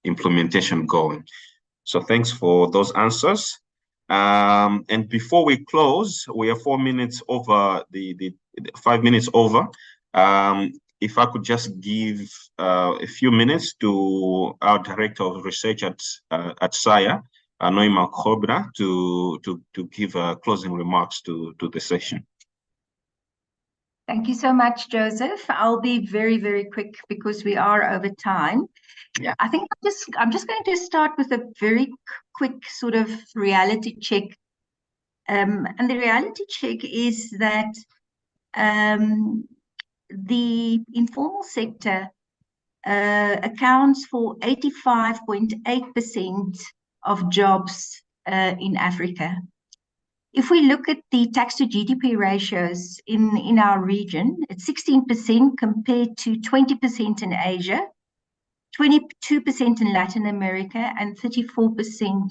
implementation going. So thanks for those answers. And before we close, we are 4 minutes over the 5 minutes over. If I could just give a few minutes to our Director of Research at SAIA, Noima Khobra, to give closing remarks to the session. Thank you so much, Joseph. I'll be very, very quick because we are over time. Yeah. I think I'm just going to start with a very quick sort of reality check. And the reality check is that the informal sector accounts for 85.8% of jobs in Africa. If we look at the tax to GDP ratios in our region, it's 16% compared to 20% in Asia, 22% in Latin America, and 34%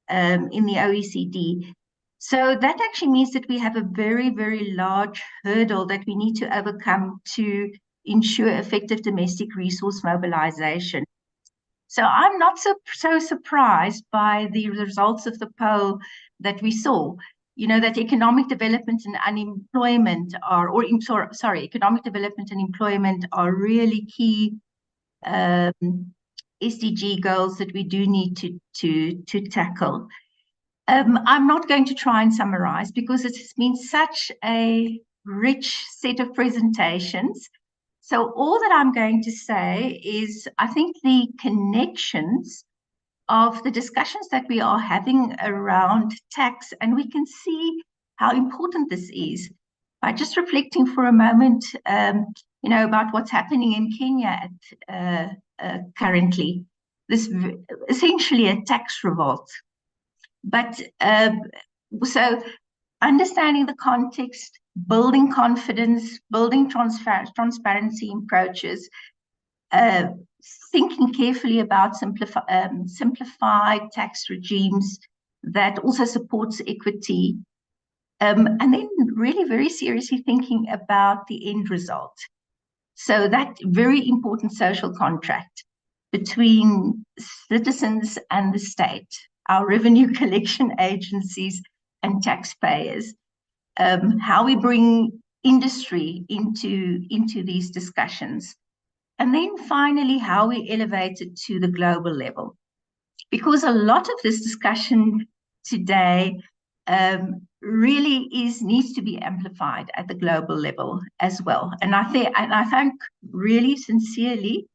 in the OECD. So that actually means that we have a very, very large hurdle that we need to overcome to ensure effective domestic resource mobilization. So I'm not so surprised by the results of the poll that we saw. You know, that economic development and unemployment are, economic development and employment are really key SDG goals that we do need to tackle. I'm not going to try and summarize because it has been such a rich set of presentations. So all that I'm going to say is I think the connections of the discussions that we are having around tax, and we can see how important this is by just reflecting for a moment, you know, about what's happening in Kenya currently. This essentially a tax revolt. But so understanding the context, building confidence, building transparency approaches, thinking carefully about simplified tax regimes that also supports equity, and then really very seriously thinking about the end result. So that very important social contract between citizens and the state, our revenue collection agencies and taxpayers, how we bring industry into these discussions. And then finally, how we elevate it to the global level. Because a lot of this discussion today really needs to be amplified at the global level as well. And I thank really sincerely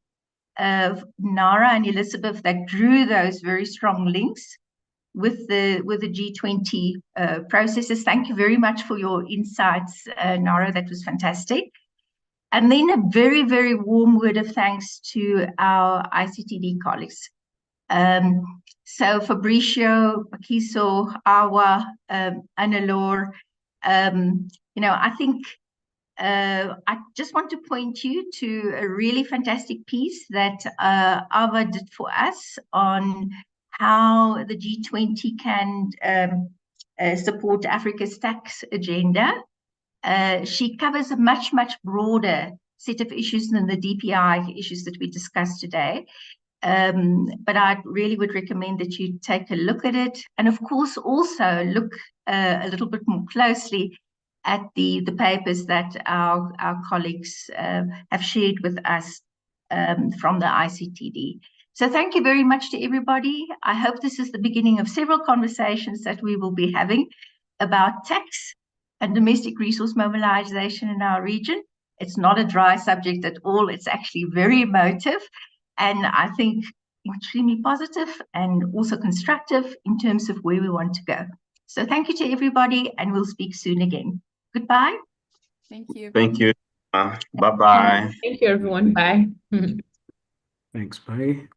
Nara and Elizabeth that drew those very strong links with the G20 processes. Thank you very much for your insights, Nara. That was fantastic. And then a very, very warm word of thanks to our ICTD colleagues. So Fabricio, Bakiso, Awa, Annalore, you know, I think I just want to point you to a really fantastic piece that Awa did for us on how the G20 can support Africa's tax agenda. She covers a much, much broader set of issues than the DPI issues that we discussed today. But I really would recommend that you take a look at it. And of course, also look a little bit more closely at the papers that our colleagues have shared with us from the ICTD. So thank you very much to everybody. I hope this is the beginning of several conversations that we will be having about tax and domestic resource mobilization in our region. It's not a dry subject at all. It's actually very emotive, and I think extremely positive and also constructive in terms of where we want to go. So thank you to everybody, and we'll speak soon again. Goodbye. Thank you. Thank you. Bye-bye. Thank you, everyone. Bye. Thanks. Bye.